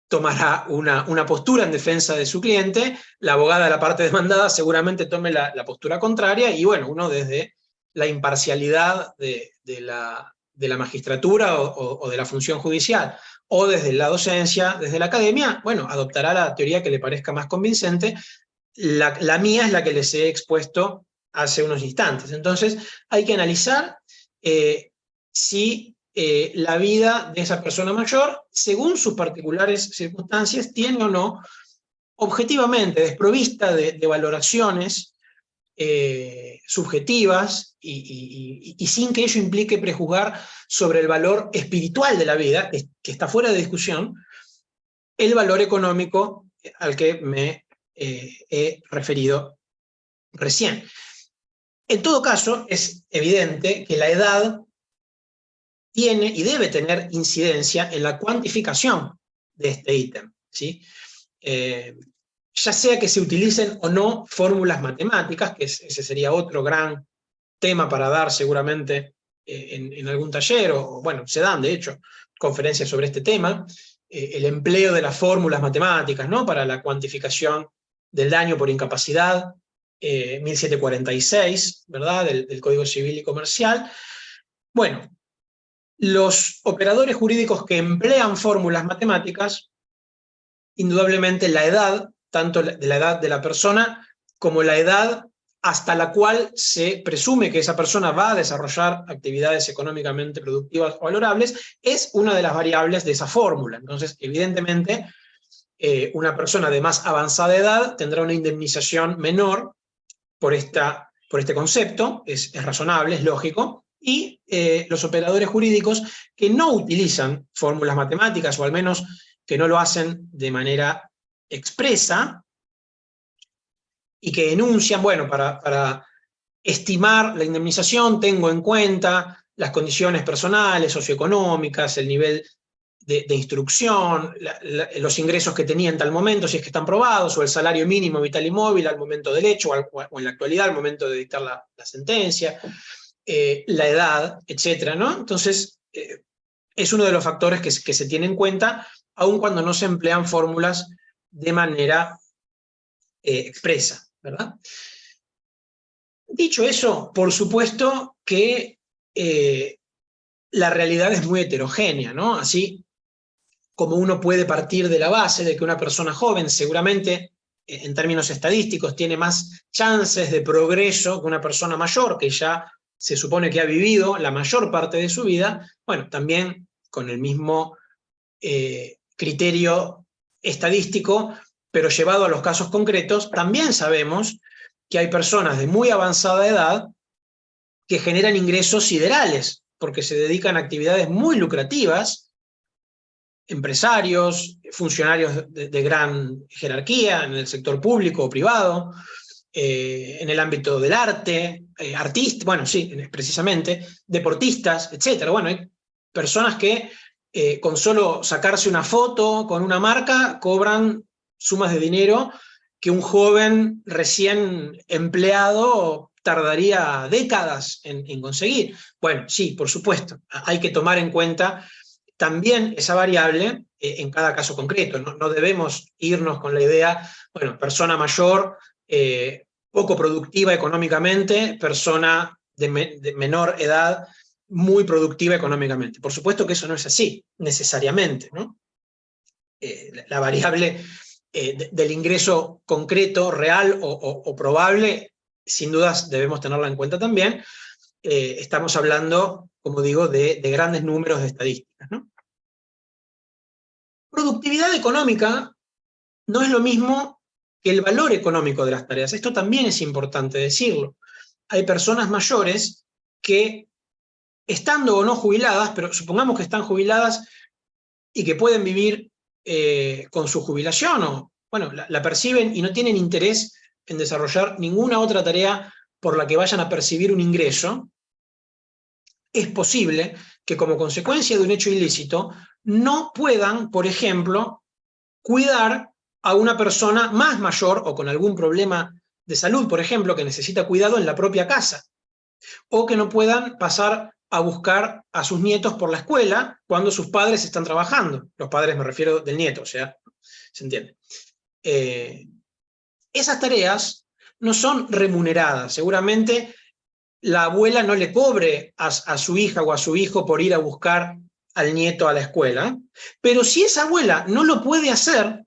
tomará una postura en defensa de su cliente, la abogada de la parte demandada seguramente tome la postura contraria, y bueno, uno desde la imparcialidad de la magistratura o de la función judicial, o desde la docencia, desde la academia, bueno, adoptará la teoría que le parezca más convincente. La mía es la que les he expuesto hace unos instantes. Entonces, hay que analizar si la vida de esa persona mayor, según sus particulares circunstancias, tiene o no, objetivamente, desprovista de valoraciones subjetivas y sin que ello implique prejuzgar sobre el valor espiritual de la vida, que está fuera de discusión, el valor económico al que me he referido recién. En todo caso, es evidente que la edad tiene y debe tener incidencia en la cuantificación de este ítem, ¿sí? Ya sea que se utilicen o no fórmulas matemáticas, que ese sería otro gran tema para dar seguramente en algún taller, o bueno, se dan de hecho conferencias sobre este tema, el empleo de las fórmulas matemáticas, ¿no?, para la cuantificación del daño por incapacidad, 1746, ¿verdad?, del Código Civil y Comercial. Bueno, los operadores jurídicos que emplean fórmulas matemáticas, indudablemente la edad, tanto de la edad de la persona como la edad hasta la cual se presume que esa persona va a desarrollar actividades económicamente productivas o valorables, es una de las variables de esa fórmula. Entonces, evidentemente, una persona de más avanzada edad tendrá una indemnización menor por este concepto, es razonable, es lógico, y los operadores jurídicos que no utilizan fórmulas matemáticas, o al menos que no lo hacen de manera expresa, y que enuncian, bueno, para estimar la indemnización tengo en cuenta las condiciones personales, socioeconómicas, el nivel de instrucción, los ingresos que tenía en tal momento, si es que están probados, o el salario mínimo vital y móvil al momento del hecho, o en la actualidad al momento de dictar la sentencia, la edad, etcétera, ¿no? Entonces, es uno de los factores que se tiene en cuenta, aun cuando no se emplean fórmulas de manera expresa, ¿verdad? Dicho eso, por supuesto que la realidad es muy heterogénea, ¿no? Así como uno puede partir de la base de que una persona joven seguramente, en términos estadísticos, tiene más chances de progreso que una persona mayor, que ya se supone que ha vivido la mayor parte de su vida, bueno, también con el mismo criterio estadístico, pero llevado a los casos concretos, también sabemos que hay personas de muy avanzada edad que generan ingresos siderales, porque se dedican a actividades muy lucrativas, empresarios, funcionarios de gran jerarquía en el sector público o privado, en el ámbito del arte, artistas, bueno, sí, precisamente, deportistas, etc. Bueno, hay personas que con solo sacarse una foto con una marca cobran sumas de dinero que un joven recién empleado tardaría décadas en conseguir. Bueno, sí, por supuesto, hay que tomar en cuenta también esa variable en cada caso concreto. No debemos irnos con la idea, bueno, persona mayor, poco productiva económicamente, persona de menor edad, muy productiva económicamente. Por supuesto que eso no es así, necesariamente, ¿no? La variable del ingreso concreto, real o probable, sin dudas debemos tenerla en cuenta también. Estamos hablando, como digo, de grandes números de estadísticas, ¿no? Productividad económica no es lo mismo que el valor económico de las tareas. Esto también es importante decirlo. Hay personas mayores que, estando o no jubiladas, pero supongamos que están jubiladas y que pueden vivir con su jubilación, o bueno, la perciben y no tienen interés en desarrollar ninguna otra tarea por la que vayan a percibir un ingreso, es posible que como consecuencia de un hecho ilícito no puedan, por ejemplo, cuidar a una persona más mayor o con algún problema de salud, por ejemplo, que necesita cuidado en la propia casa, o que no puedan pasar a buscar a sus nietos por la escuela cuando sus padres están trabajando. Los padres me refiero del nieto, o sea, ¿se entiende? Esas tareas no son remuneradas. Seguramente la abuela no le cobre a su hija o a su hijo por ir a buscar al nieto a la escuela, pero si esa abuela no lo puede hacer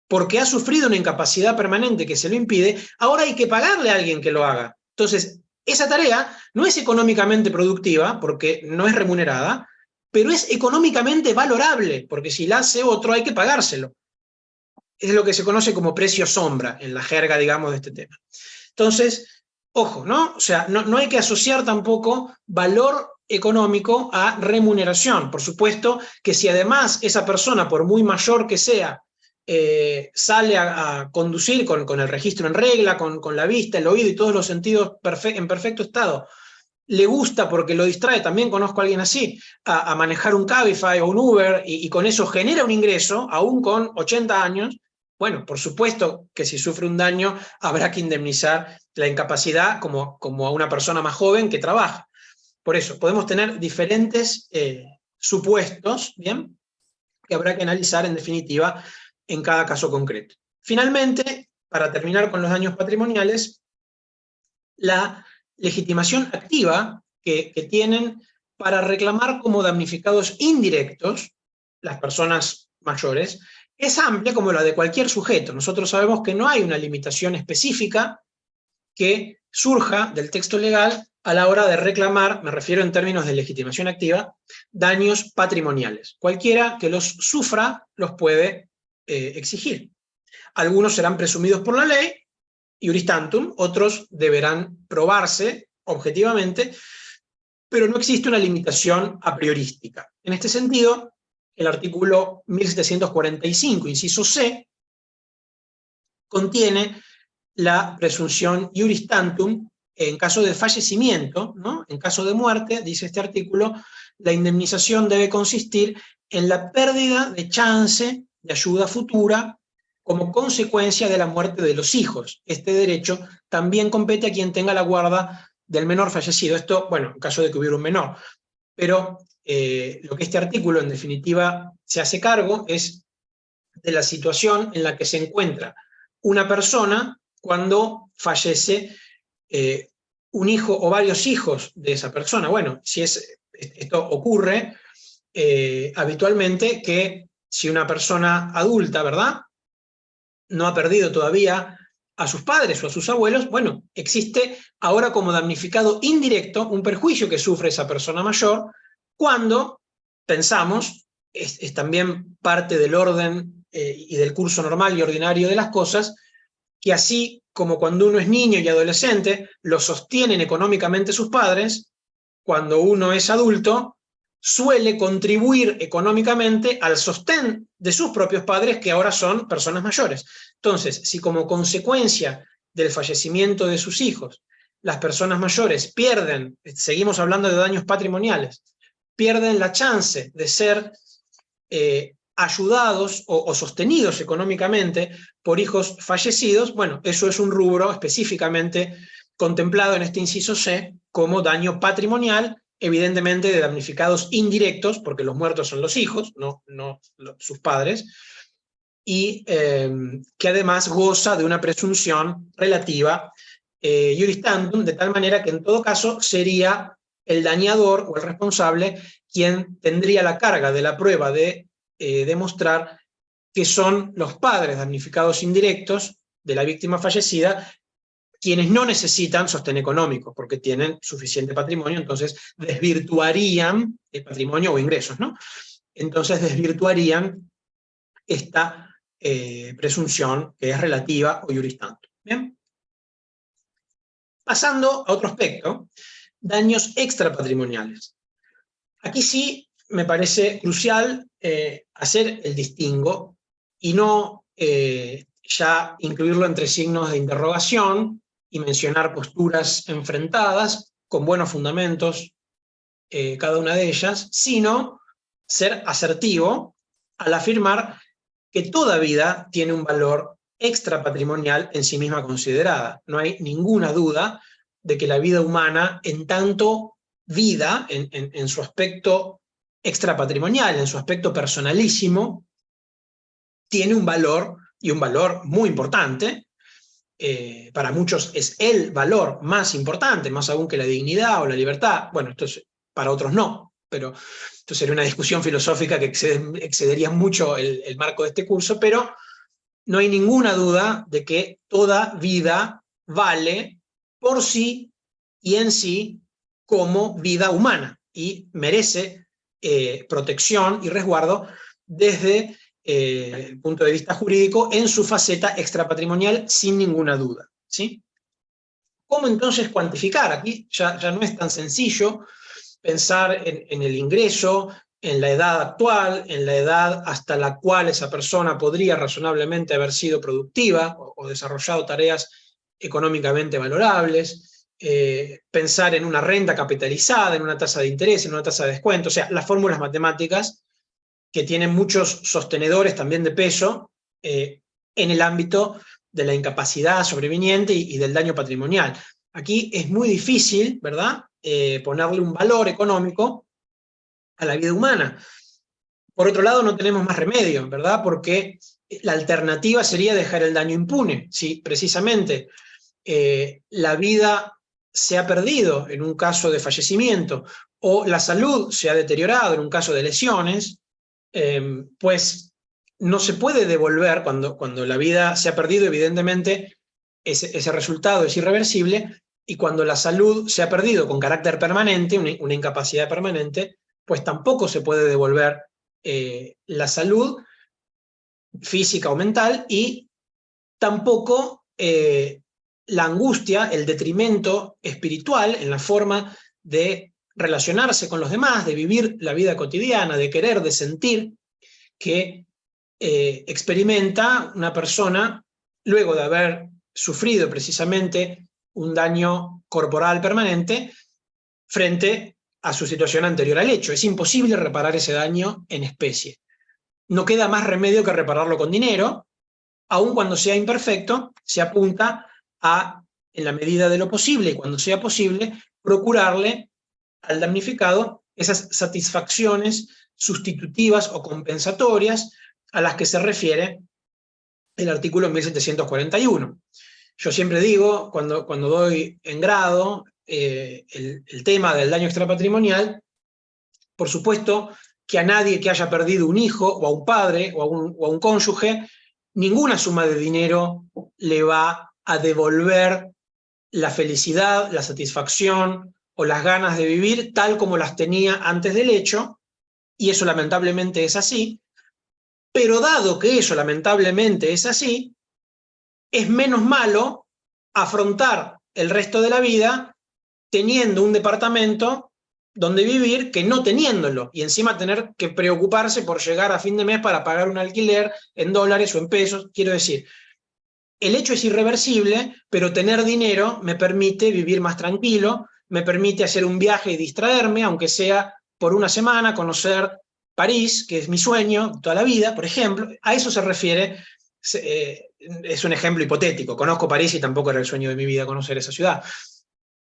porque ha sufrido una incapacidad permanente que se lo impide, ahora hay que pagarle a alguien que lo haga. Entonces, esa tarea no es económicamente productiva porque no es remunerada, pero es económicamente valorable, porque si la hace otro hay que pagárselo. Es lo que se conoce como precio sombra en la jerga, digamos, de este tema. Entonces, ojo, ¿no? O sea, no hay que asociar tampoco valor económico a remuneración. Por supuesto que si además esa persona, por muy mayor que sea, sale a conducir con el registro en regla, con la vista, el oído y todos los sentidos en perfecto estado, le gusta porque lo distrae, también conozco a alguien así, a manejar un Cabify o un Uber y con eso genera un ingreso, aún con 80 años, bueno, por supuesto que si sufre un daño habrá que indemnizar la incapacidad como a una persona más joven que trabaja. Por eso, podemos tener diferentes supuestos, ¿bien?, que habrá que analizar en definitiva en cada caso concreto. Finalmente, para terminar con los daños patrimoniales, la legitimación activa que tienen para reclamar como damnificados indirectos las personas mayores es amplia como la de cualquier sujeto. Nosotros sabemos que no hay una limitación específica que surja del texto legal a la hora de reclamar, me refiero en términos de legitimación activa, daños patrimoniales. Cualquiera que los sufra los puede exigir. Algunos serán presumidos por la ley, iuris tantum, otros deberán probarse objetivamente, pero no existe una limitación a priorística. En este sentido, el artículo 1745, inciso C, contiene la presunción iuris tantum en caso de fallecimiento, ¿no? En caso de muerte, dice este artículo, la indemnización debe consistir en la pérdida de chance de ayuda futura como consecuencia de la muerte de los hijos. Este derecho también compete a quien tenga la guarda del menor fallecido. Esto, bueno, en caso de que hubiera un menor. Pero lo que este artículo en definitiva se hace cargo es de la situación en la que se encuentra una persona cuando fallece un hijo o varios hijos de esa persona. Bueno, si esto ocurre habitualmente que si una persona adulta, ¿verdad?, no ha perdido todavía a sus padres o a sus abuelos, bueno, existe ahora como damnificado indirecto un perjuicio que sufre esa persona mayor cuando pensamos, es también parte del orden y del curso normal y ordinario de las cosas, que así como cuando uno es niño y adolescente, lo sostienen económicamente sus padres, cuando uno es adulto, suele contribuir económicamente al sostén de sus propios padres, que ahora son personas mayores. Entonces, si como consecuencia del fallecimiento de sus hijos, las personas mayores pierden, seguimos hablando de daños patrimoniales, pierden la chance de ser ayudados o sostenidos económicamente por hijos fallecidos, bueno, eso es un rubro específicamente contemplado en este inciso C como daño patrimonial, evidentemente de damnificados indirectos, porque los muertos son los hijos, no sus padres, y que además goza de una presunción relativa iuris tantum, de tal manera que en todo caso sería el dañador o el responsable quien tendría la carga de la prueba de demostrar que son los padres damnificados indirectos de la víctima fallecida quienes no necesitan sostén económico, porque tienen suficiente patrimonio, entonces desvirtuarían el patrimonio o ingresos, ¿no? Entonces desvirtuarían esta presunción que es relativa o iuris tantum. ¿Bien? Pasando a otro aspecto, daños extrapatrimoniales. Aquí sí me parece crucial hacer el distingo y no ya incluirlo entre signos de interrogación y mencionar posturas enfrentadas con buenos fundamentos, cada una de ellas, sino ser asertivo al afirmar que toda vida tiene un valor extrapatrimonial en sí misma considerada. No hay ninguna duda de que la vida humana, en tanto vida, en su aspecto extrapatrimonial, en su aspecto personalísimo, tiene un valor, y un valor muy importante. Para muchos es el valor más importante, más aún que la dignidad o la libertad. Bueno, esto es, para otros no, pero esto sería una discusión filosófica que excedería mucho el marco de este curso, pero no hay ninguna duda de que toda vida vale por sí y en sí como vida humana y merece protección y resguardo desde el punto de vista jurídico en su faceta extrapatrimonial sin ninguna duda, ¿sí? ¿Cómo entonces cuantificar? Aquí ya no es tan sencillo pensar en el ingreso, en la edad actual, en la edad hasta la cual esa persona podría razonablemente haber sido productiva o desarrollado tareas económicamente valorables, pensar en una renta capitalizada, en una tasa de interés, en una tasa de descuento, o sea, las fórmulas matemáticas que tienen muchos sostenedores también de peso en el ámbito de la incapacidad sobreviniente y del daño patrimonial. Aquí es muy difícil, ¿verdad?, ponerle un valor económico a la vida humana. Por otro lado, no tenemos más remedio, ¿verdad?, porque la alternativa sería dejar el daño impune. Si precisamente la vida se ha perdido en un caso de fallecimiento o la salud se ha deteriorado en un caso de lesiones, pues no se puede devolver, cuando la vida se ha perdido, evidentemente ese resultado es irreversible, y cuando la salud se ha perdido con carácter permanente, una incapacidad permanente, pues tampoco se puede devolver la salud física o mental, y tampoco la angustia, el detrimento espiritual en la forma de relacionarse con los demás, de vivir la vida cotidiana, de querer, de sentir, que experimenta una persona luego de haber sufrido precisamente un daño corporal permanente frente a su situación anterior al hecho. Es imposible reparar ese daño en especie. No queda más remedio que repararlo con dinero. Aun cuando sea imperfecto, se apunta a, en la medida de lo posible y cuando sea posible, procurarle al damnificado esas satisfacciones sustitutivas o compensatorias a las que se refiere el artículo 1741. Yo siempre digo, cuando doy en grado el tema del daño extrapatrimonial, por supuesto que a nadie que haya perdido un hijo, o a un padre, o a un cónyuge, ninguna suma de dinero le va a devolver la felicidad, la satisfacción o las ganas de vivir tal como las tenía antes del hecho, y eso lamentablemente es así. Pero dado que eso lamentablemente es así, es menos malo afrontar el resto de la vida teniendo un departamento donde vivir que no teniéndolo, y encima tener que preocuparse por llegar a fin de mes para pagar un alquiler en dólares o en pesos. Quiero decir, el hecho es irreversible, pero tener dinero me permite vivir más tranquilo, me permite hacer un viaje y distraerme, aunque sea por una semana, conocer París, que es mi sueño toda la vida, por ejemplo. A eso se refiere, es un ejemplo hipotético. Conozco París y tampoco era el sueño de mi vida conocer esa ciudad.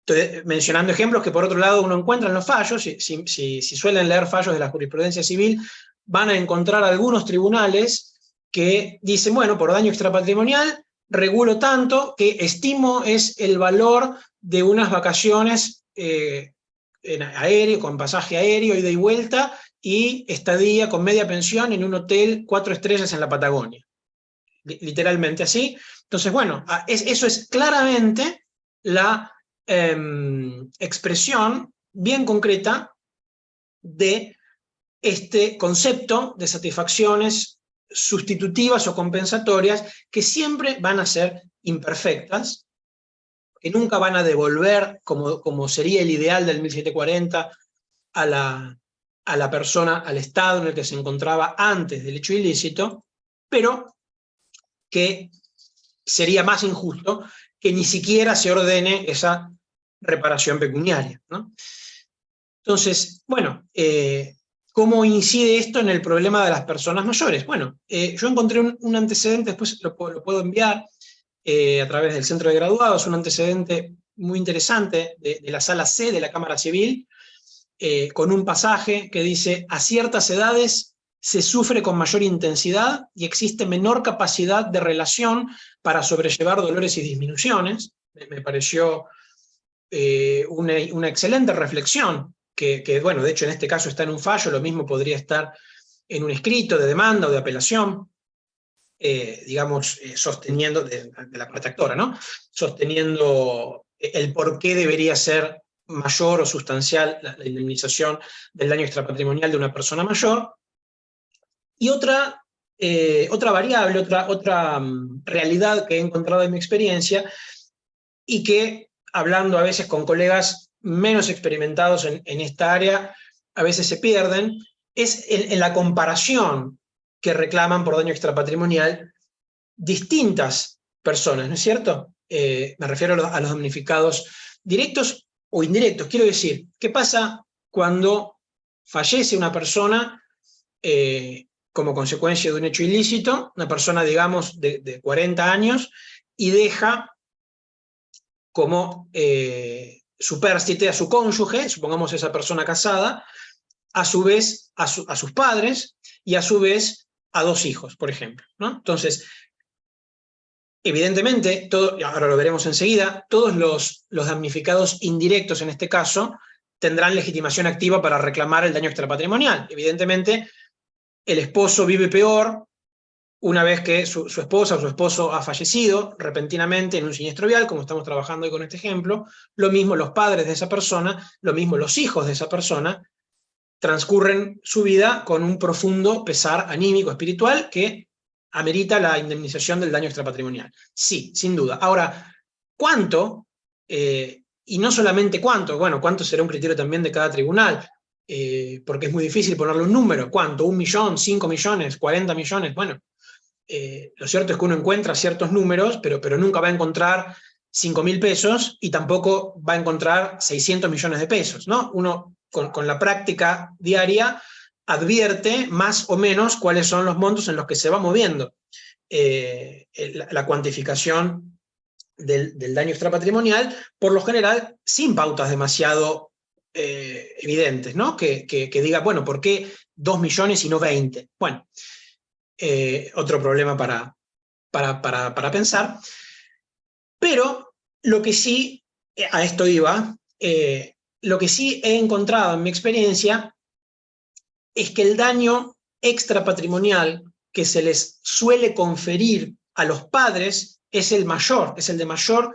Estoy mencionando ejemplos que por otro lado uno encuentra en los fallos. Si suelen leer fallos de la jurisprudencia civil, van a encontrar algunos tribunales que dicen, bueno, por daño extrapatrimonial regulo tanto que estimo es el valor de unas vacaciones en aéreo, con pasaje aéreo, ida y vuelta, y estadía con media pensión en un hotel 4 estrellas en la Patagonia. Literalmente así. Entonces, bueno, eso es claramente la expresión bien concreta de este concepto de satisfacciones sustitutivas o compensatorias, que siempre van a ser imperfectas, que nunca van a devolver, como sería el ideal del 1740, a la persona, al estado en el que se encontraba antes del hecho ilícito, pero que sería más injusto que ni siquiera se ordene esa reparación pecuniaria, ¿no? Entonces, bueno, ¿cómo incide esto en el problema de las personas mayores? Bueno, yo encontré un antecedente, después lo puedo enviar a través del Centro de Graduados, un antecedente muy interesante de la Sala C de la Cámara Civil, con un pasaje que dice: a ciertas edades se sufre con mayor intensidad y existe menor capacidad de relación para sobrellevar dolores y disminuciones. Me pareció una excelente reflexión, que, bueno, de hecho en este caso está en un fallo, lo mismo podría estar en un escrito de demanda o de apelación, digamos, sosteniendo, de la parte actora, ¿no? Sosteniendo el por qué debería ser mayor o sustancial la indemnización del daño extrapatrimonial de una persona mayor. Y otra variable, otra realidad que he encontrado en mi experiencia, y que, hablando a veces con colegas menos experimentados en esta área, a veces se pierden, es en la comparación que reclaman por daño extrapatrimonial distintas personas, ¿no es cierto? Me refiero a los damnificados directos o indirectos. Quiero decir, ¿qué pasa cuando fallece una persona como consecuencia de un hecho ilícito, una persona, digamos, de 40 años, y deja como supérstite a su cónyuge, supongamos esa persona casada, a su vez a sus padres y a su vez a 2 hijos, por ejemplo, ¿no? Entonces, evidentemente, ahora lo veremos enseguida, todos los damnificados indirectos en este caso tendrán legitimación activa para reclamar el daño extrapatrimonial. Evidentemente, el esposo vive peor una vez que su esposa o su esposo ha fallecido repentinamente en un siniestro vial, como estamos trabajando hoy con este ejemplo. Lo mismo los padres de esa persona, lo mismo los hijos de esa persona, transcurren su vida con un profundo pesar anímico, espiritual, que amerita la indemnización del daño extrapatrimonial. Sí, sin duda. Ahora, ¿cuánto? Y no solamente cuánto, bueno, cuánto será un criterio también de cada tribunal, porque es muy difícil ponerle un número. ¿Cuánto? ¿1 millón? ¿5 millones? ¿40 millones? Bueno, lo cierto es que uno encuentra ciertos números, pero nunca va a encontrar 5.000 pesos y tampoco va a encontrar 600 millones de pesos, ¿no? Uno con la práctica diaria advierte más o menos cuáles son los montos en los que se va moviendo la cuantificación del daño extrapatrimonial, por lo general sin pautas demasiado evidentes, ¿no? Que diga, bueno, ¿por qué 2 millones y no 20? Bueno, otro problema para pensar. Pero lo que sí, a esto iba, lo que sí he encontrado en mi experiencia es que el daño extrapatrimonial que se les suele conferir a los padres es el mayor, es el de mayor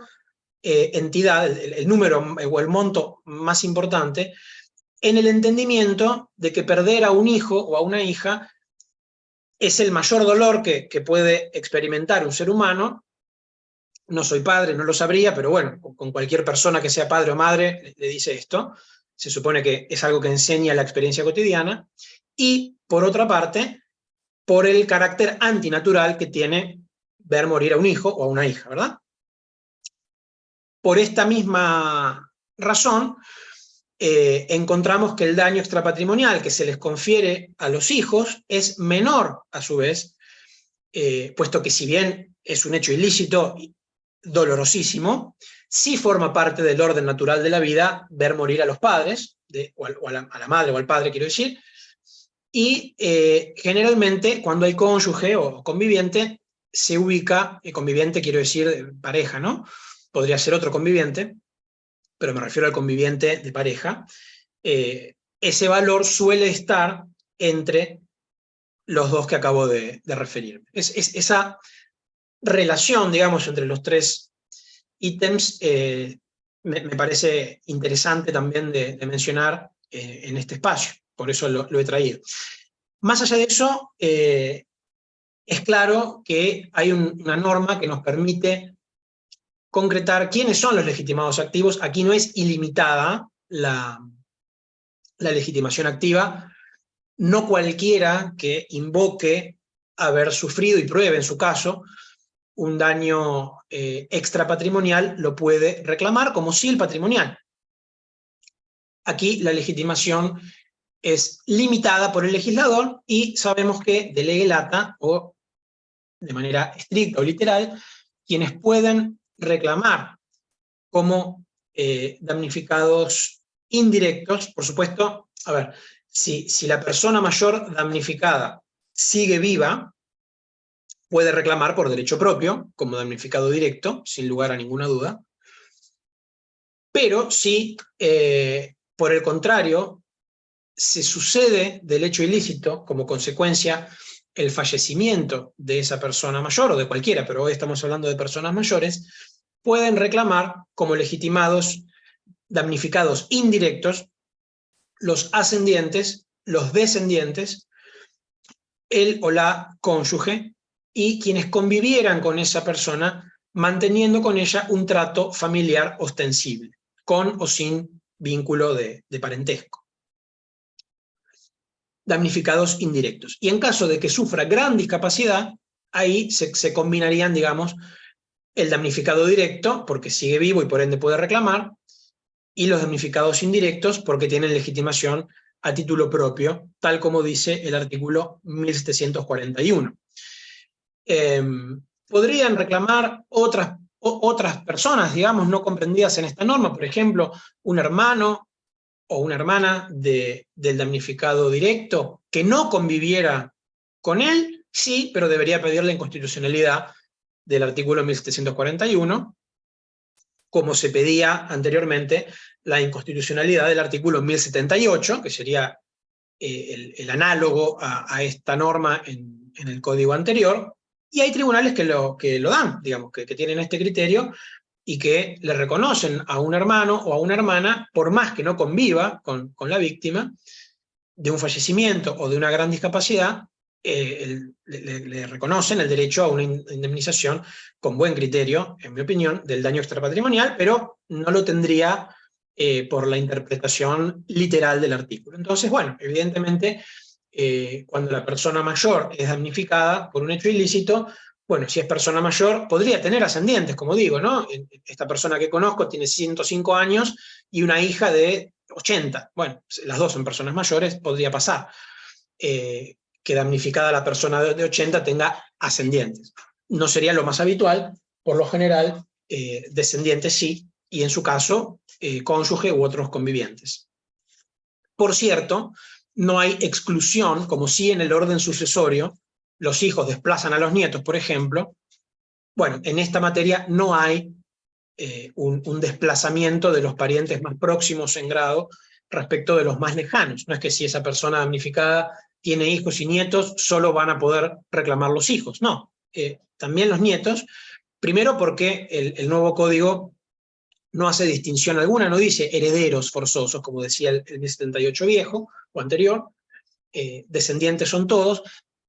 entidad, el número o el monto más importante, en el entendimiento de que perder a un hijo o a una hija es el mayor dolor que puede experimentar un ser humano. No soy padre, no lo sabría, pero bueno, con cualquier persona que sea padre o madre le dice esto. Se supone que es algo que enseña la experiencia cotidiana. Y, por otra parte, por el carácter antinatural que tiene ver morir a un hijo o a una hija, ¿verdad? Por esta misma razón, encontramos que el daño extrapatrimonial que se les confiere a los hijos es menor, a su vez, puesto que si bien es un hecho ilícito, dolorosísimo, sí forma parte del orden natural de la vida ver morir a los padres, o a la madre o al padre, quiero decir, y generalmente cuando hay cónyuge o conviviente, se ubica, conviviente quiero decir pareja, ¿no? Podría ser otro conviviente, pero me refiero al conviviente de pareja, ese valor suele estar entre los dos que acabo de referir. Esa relación, digamos, entre los 3 ítems me parece interesante también de mencionar en este espacio, por eso lo he traído. Más allá de eso, es claro que hay una norma que nos permite concretar quiénes son los legitimados activos. Aquí no es ilimitada la legitimación activa. No cualquiera que invoque haber sufrido y pruebe en su caso un daño extrapatrimonial lo puede reclamar, como sí el patrimonial. Aquí la legitimación es limitada por el legislador y sabemos que de lege lata, o de manera estricta o literal, quienes pueden reclamar como damnificados indirectos, por supuesto, a ver, si la persona mayor damnificada sigue viva, puede reclamar por derecho propio, como damnificado directo, sin lugar a ninguna duda. Pero si, por el contrario, se sucede del hecho ilícito como consecuencia el fallecimiento de esa persona mayor, o de cualquiera, pero hoy estamos hablando de personas mayores, pueden reclamar como legitimados damnificados indirectos los ascendientes, los descendientes, el o la cónyuge y quienes convivieran con esa persona, manteniendo con ella un trato familiar ostensible, con o sin vínculo de parentesco. damnificados indirectos. Y en caso de que sufra gran discapacidad, ahí se combinarían, digamos, el damnificado directo, porque sigue vivo y por ende puede reclamar, y los damnificados indirectos, porque tienen legitimación a título propio, tal como dice el artículo 1741. Podrían reclamar otras personas, digamos, no comprendidas en esta norma, por ejemplo, un hermano o una hermana del damnificado directo que no conviviera con él, sí, pero debería pedir la inconstitucionalidad del artículo 1741, como se pedía anteriormente la inconstitucionalidad del artículo 1078, que sería el análogo a esta norma en el código anterior, y hay tribunales que lo dan, digamos, que tienen este criterio y que le reconocen a un hermano o a una hermana, por más que no conviva con la víctima de un fallecimiento o de una gran discapacidad, le reconocen el derecho a una indemnización con buen criterio, en mi opinión, del daño extrapatrimonial, pero no lo tendría por la interpretación literal del artículo. Entonces, bueno, evidentemente, cuando la persona mayor es damnificada por un hecho ilícito, bueno, si es persona mayor, podría tener ascendientes, como digo, ¿no? Esta persona que conozco tiene 105 años y una hija de 80. Bueno, las dos son personas mayores, podría pasar. Que damnificada la persona de 80 tenga ascendientes. No sería lo más habitual, por lo general, descendientes sí, y en su caso, cónyuge u otros convivientes. Por cierto, no hay exclusión, como sí en el orden sucesorio, los hijos desplazan a los nietos, por ejemplo. Bueno, en esta materia no hay un desplazamiento de los parientes más próximos en grado respecto de los más lejanos. No es que si esa persona damnificada tiene hijos y nietos, solo van a poder reclamar los hijos. No, también los nietos, primero porque el nuevo código no hace distinción alguna, no dice herederos forzosos, como decía el 1078 viejo o anterior, descendientes son todos,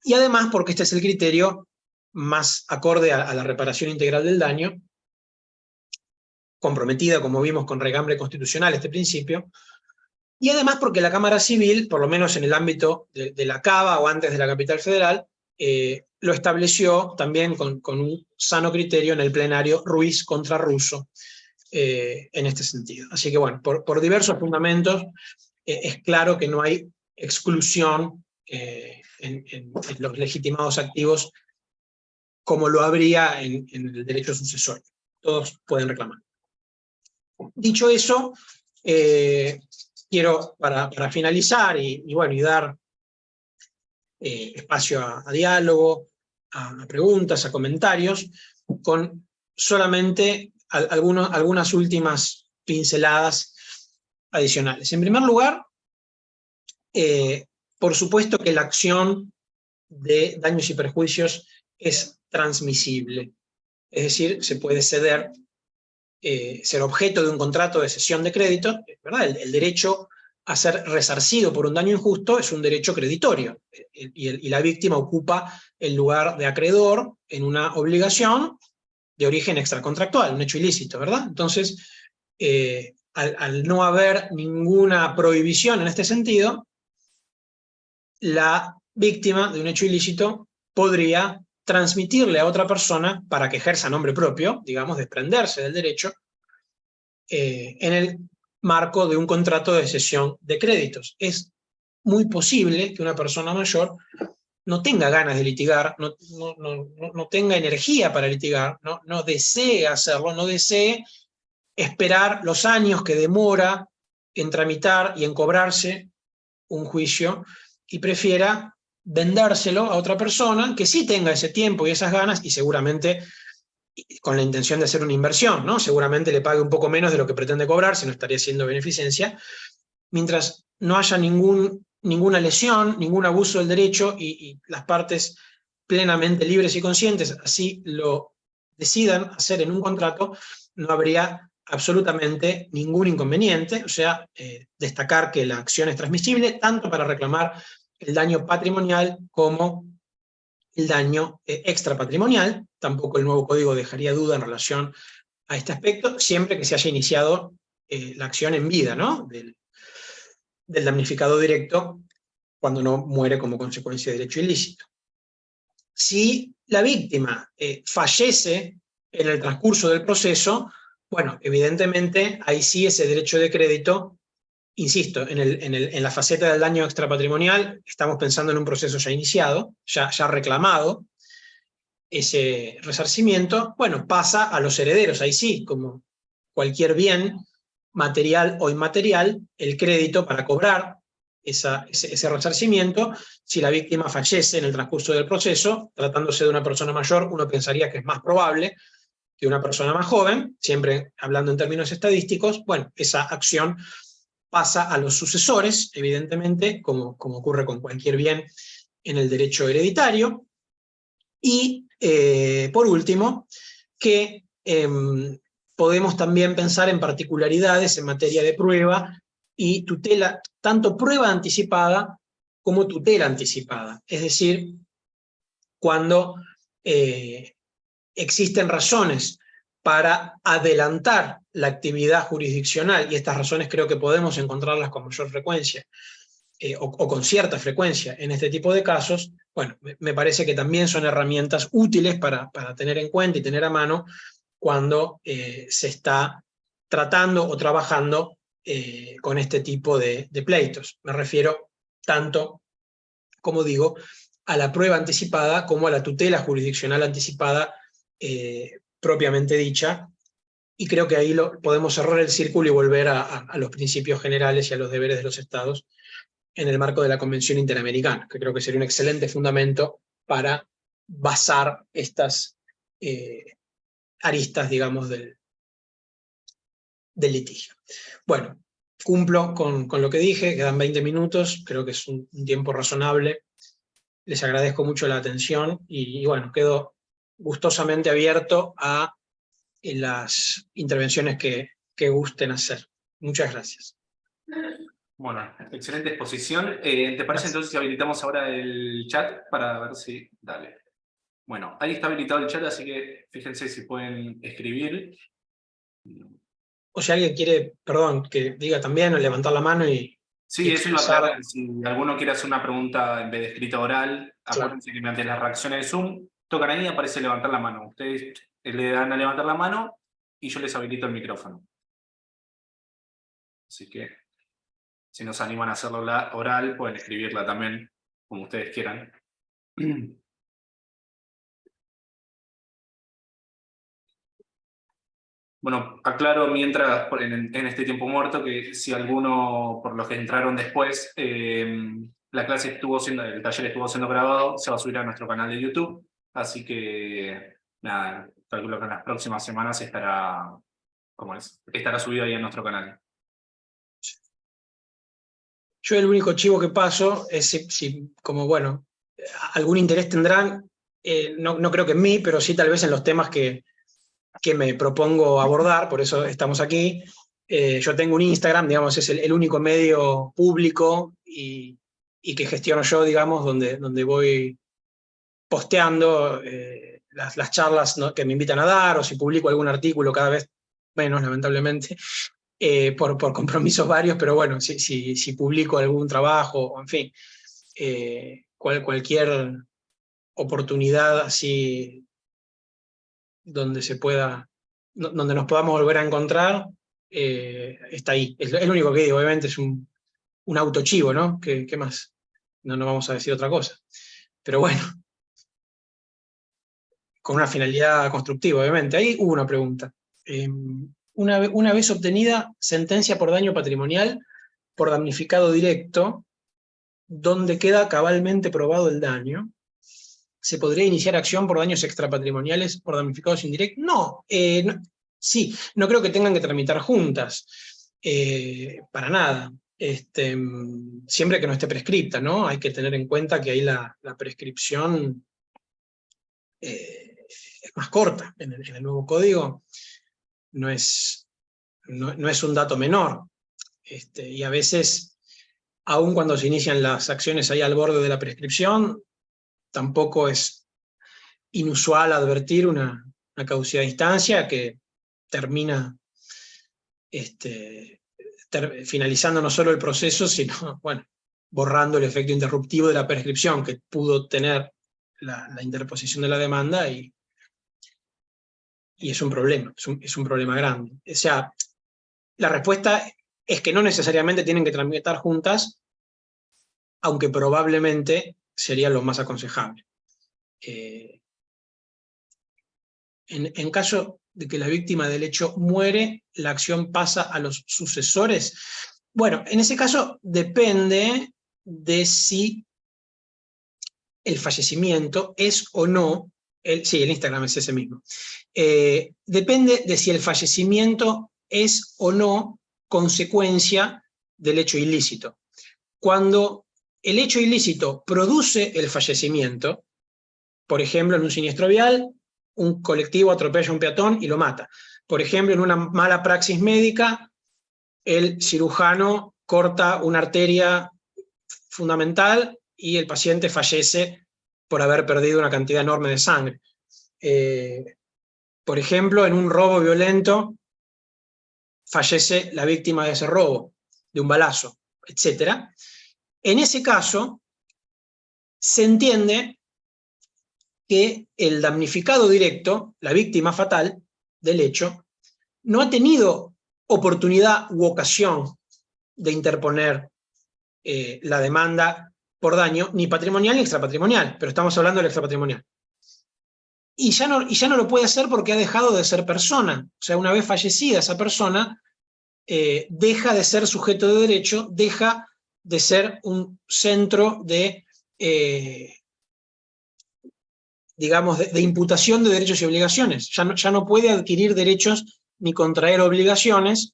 y además porque este es el criterio más acorde a la reparación integral del daño, comprometida, como vimos, con regambre constitucional este principio, y además porque la Cámara Civil, por lo menos en el ámbito de la Cava o antes de la Capital Federal, lo estableció también con un sano criterio en el plenario Ruiz contra Russo, en este sentido. Así que bueno, por diversos fundamentos, es claro que no hay exclusión en los legitimados activos como lo habría en el derecho sucesorio. Todos pueden reclamar. Dicho eso, quiero, para finalizar y dar espacio a diálogo, a preguntas, a comentarios, con solamente algunas últimas pinceladas adicionales. En primer lugar, por supuesto que la acción de daños y perjuicios es transmisible, es decir, se puede ceder, ser objeto de un contrato de cesión de crédito, ¿verdad? El derecho a ser resarcido por un daño injusto es un derecho creditorio, y la víctima ocupa el lugar de acreedor en una obligación de origen extracontractual, un hecho ilícito, ¿verdad? Entonces, al no haber ninguna prohibición en este sentido, la víctima de un hecho ilícito podría transmitirle a otra persona, para que ejerza nombre propio, digamos, desprenderse del derecho, en el marco de un contrato de cesión de créditos. Es muy posible que una persona mayor no tenga ganas de litigar, no tenga energía para litigar, no desee hacerlo, no desee esperar los años que demora en tramitar y en cobrarse un juicio, y prefiera vendérselo a otra persona que sí tenga ese tiempo y esas ganas, y seguramente con la intención de hacer una inversión, ¿no? Seguramente le pague un poco menos de lo que pretende cobrar, si no estaría haciendo beneficencia, mientras no haya ninguna lesión, ningún abuso del derecho, y las partes plenamente libres y conscientes así lo decidan hacer en un contrato, no habría absolutamente ningún inconveniente. O sea, destacar que la acción es transmisible tanto para reclamar el daño patrimonial como el daño extrapatrimonial. Tampoco el nuevo código dejaría duda en relación a este aspecto, siempre que se haya iniciado la acción en vida, ¿no? del damnificado directo cuando no muere como consecuencia de derecho ilícito. Si la víctima fallece en el transcurso del proceso, bueno, evidentemente ahí sí ese derecho de crédito, insisto, en la faceta del daño extrapatrimonial, estamos pensando en un proceso ya iniciado, ya reclamado, ese resarcimiento, bueno, pasa a los herederos, ahí sí, como cualquier bien material o inmaterial, el crédito para cobrar ese resarcimiento, si la víctima fallece en el transcurso del proceso, tratándose de una persona mayor, uno pensaría que es más probable que una persona más joven, siempre hablando en términos estadísticos, bueno, esa acción pasa a los sucesores, evidentemente, como ocurre con cualquier bien en el derecho hereditario. Y, por último, que podemos también pensar en particularidades en materia de prueba y tutela, tanto prueba anticipada como tutela anticipada. Es decir, cuando existen razones para adelantar la actividad jurisdiccional, y estas razones creo que podemos encontrarlas con mayor frecuencia, o con cierta frecuencia en este tipo de casos, bueno, me parece que también son herramientas útiles para tener en cuenta y tener a mano cuando se está tratando o trabajando con este tipo de pleitos. Me refiero tanto, como digo, a la prueba anticipada como a la tutela jurisdiccional anticipada propiamente dicha, y creo que ahí podemos cerrar el círculo y volver a los principios generales y a los deberes de los estados en el marco de la Convención Interamericana, que creo que sería un excelente fundamento para basar estas aristas, digamos, del litigio. Bueno, cumplo con lo que dije, quedan 20 minutos, creo que es un tiempo razonable. Les agradezco mucho la atención y bueno, quedo gustosamente abierto a las intervenciones que gusten hacer. Muchas gracias.
Bueno, excelente exposición. ¿Te parece entonces si habilitamos ahora el chat para ver si... Dale. Bueno, ahí está habilitado el chat, así que fíjense si pueden escribir.
O si alguien quiere, perdón, que diga también o levantar la mano y...
Sí, eso iba a aclarar. Si alguno quiere hacer una pregunta en vez de escrita oral, acuérdense que mediante las reacciones de Zoom, tocan ahí y aparece levantar la mano. Ustedes le dan a levantar la mano y yo les habilito el micrófono. Así que, si nos animan a hacerlo oral, pueden escribirla también, como ustedes quieran. Bueno, aclaro mientras, en este tiempo muerto, que si alguno, por los que entraron después, la clase el taller estuvo siendo grabado, se va a subir a nuestro canal de YouTube, así que, nada, calculo que en las próximas semanas estará subido ahí en nuestro canal.
Yo el único chivo que paso es si como, bueno, algún interés tendrán, no creo que en mí, pero sí tal vez en los temas que me propongo abordar, por eso estamos aquí. Yo tengo un Instagram, digamos, es el único medio público y que gestiono yo, digamos, donde voy posteando las charlas, ¿no?, que me invitan a dar, o si publico algún artículo, cada vez menos, lamentablemente, por compromisos varios, pero bueno, si publico algún trabajo, en fin, cualquier oportunidad así donde nos podamos volver a encontrar, está ahí. Es lo único que digo, obviamente es un autochivo, ¿no? ¿Qué más? No vamos a decir otra cosa. Pero bueno, con una finalidad constructiva, obviamente. Ahí hubo una pregunta. Una vez obtenida sentencia por daño patrimonial por damnificado directo, donde queda cabalmente probado el daño, ¿se podría iniciar acción por daños extrapatrimoniales por damnificados indirectos? No, sí, no creo que tengan que tramitar juntas, para nada. Siempre que no esté prescripta, ¿no? Hay que tener en cuenta que ahí la prescripción es más corta en el nuevo código, no es un dato menor, y a veces, aun cuando se inician las acciones ahí al borde de la prescripción, tampoco es inusual advertir una caducidad de instancia que termina finalizando no solo el proceso, sino, bueno, borrando el efecto interruptivo de la prescripción que pudo tener la interposición de la demanda, y es un problema, es un problema grande. O sea, la respuesta es que no necesariamente tienen que tramitar juntas, aunque probablemente sería lo más aconsejable. En caso de que la víctima del hecho muere, la acción pasa a los sucesores. Bueno, en ese caso depende de si el fallecimiento es o no, sí, el Instagram es ese mismo, depende de si el fallecimiento es o no consecuencia del hecho ilícito. Cuando el hecho ilícito produce el fallecimiento, por ejemplo, en un siniestro vial, un colectivo atropella a un peatón y lo mata. Por ejemplo, en una mala praxis médica, el cirujano corta una arteria fundamental y el paciente fallece por haber perdido una cantidad enorme de sangre. Por ejemplo, en un robo violento, fallece la víctima de ese robo, de un balazo, etc. En ese caso, se entiende que el damnificado directo, la víctima fatal del hecho, no ha tenido oportunidad u ocasión de interponer la demanda por daño, ni patrimonial ni extrapatrimonial, pero estamos hablando del extrapatrimonial. Y ya no lo puede hacer porque ha dejado de ser persona. O sea, una vez fallecida esa persona, deja de ser sujeto de derecho, deja de ser un centro de, digamos, de imputación de derechos y obligaciones. Ya no puede adquirir derechos ni contraer obligaciones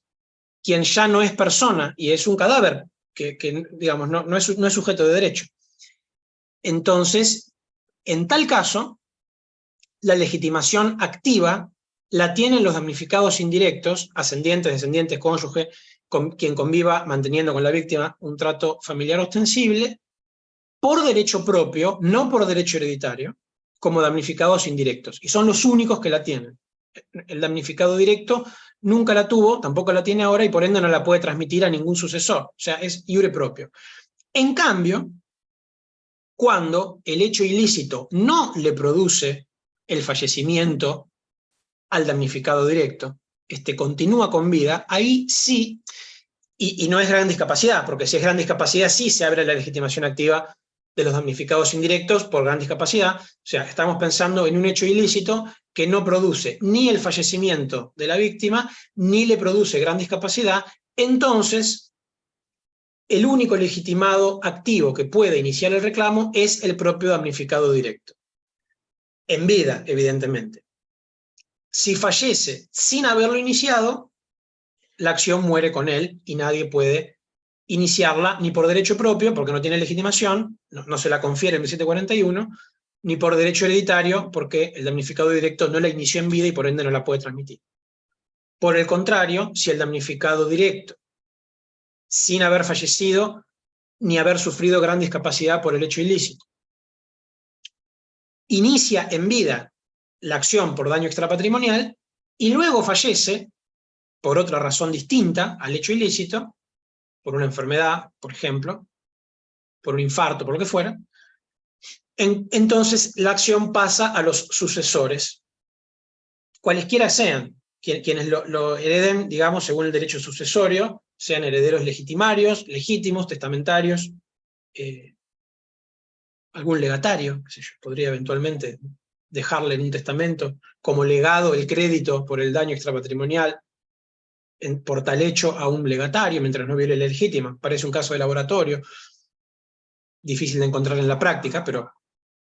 quien ya no es persona y es un cadáver, que digamos, no es sujeto de derecho. Entonces, en tal caso, la legitimación activa la tienen los damnificados indirectos, ascendientes, descendientes, cónyuge, con quien conviva manteniendo con la víctima un trato familiar ostensible, por derecho propio, no por derecho hereditario, como damnificados indirectos. Y son los únicos que la tienen. El damnificado directo nunca la tuvo, tampoco la tiene ahora, y por ende no la puede transmitir a ningún sucesor. O sea, es iure propio. En cambio, cuando el hecho ilícito no le produce el fallecimiento al damnificado directo, continúa con vida, ahí sí, y no es gran discapacidad, porque si es gran discapacidad sí se abre la legitimación activa de los damnificados indirectos por gran discapacidad. O sea, estamos pensando en un hecho ilícito que no produce ni el fallecimiento de la víctima, ni le produce gran discapacidad. Entonces, el único legitimado activo que puede iniciar el reclamo es el propio damnificado directo. En vida, evidentemente. Si fallece sin haberlo iniciado, la acción muere con él y nadie puede iniciarla ni por derecho propio, porque no tiene legitimación, no se la confiere en el 1741, ni por derecho hereditario, porque el damnificado directo no la inició en vida y por ende no la puede transmitir. Por el contrario, si el damnificado directo, sin haber fallecido ni haber sufrido gran discapacidad por el hecho ilícito, inicia en vida la acción por daño extrapatrimonial y luego fallece por otra razón distinta al hecho ilícito, por una enfermedad, por ejemplo, por un infarto, por lo que fuera, entonces la acción pasa a los sucesores, cualesquiera sean, quienes lo hereden, digamos, según el derecho sucesorio, sean herederos legitimarios, legítimos, testamentarios, algún legatario, qué sé yo, podría eventualmente dejarle en un testamento como legado el crédito por el daño extrapatrimonial por tal hecho a un legatario, mientras no viole la legítima. Parece un caso de laboratorio, difícil de encontrar en la práctica, pero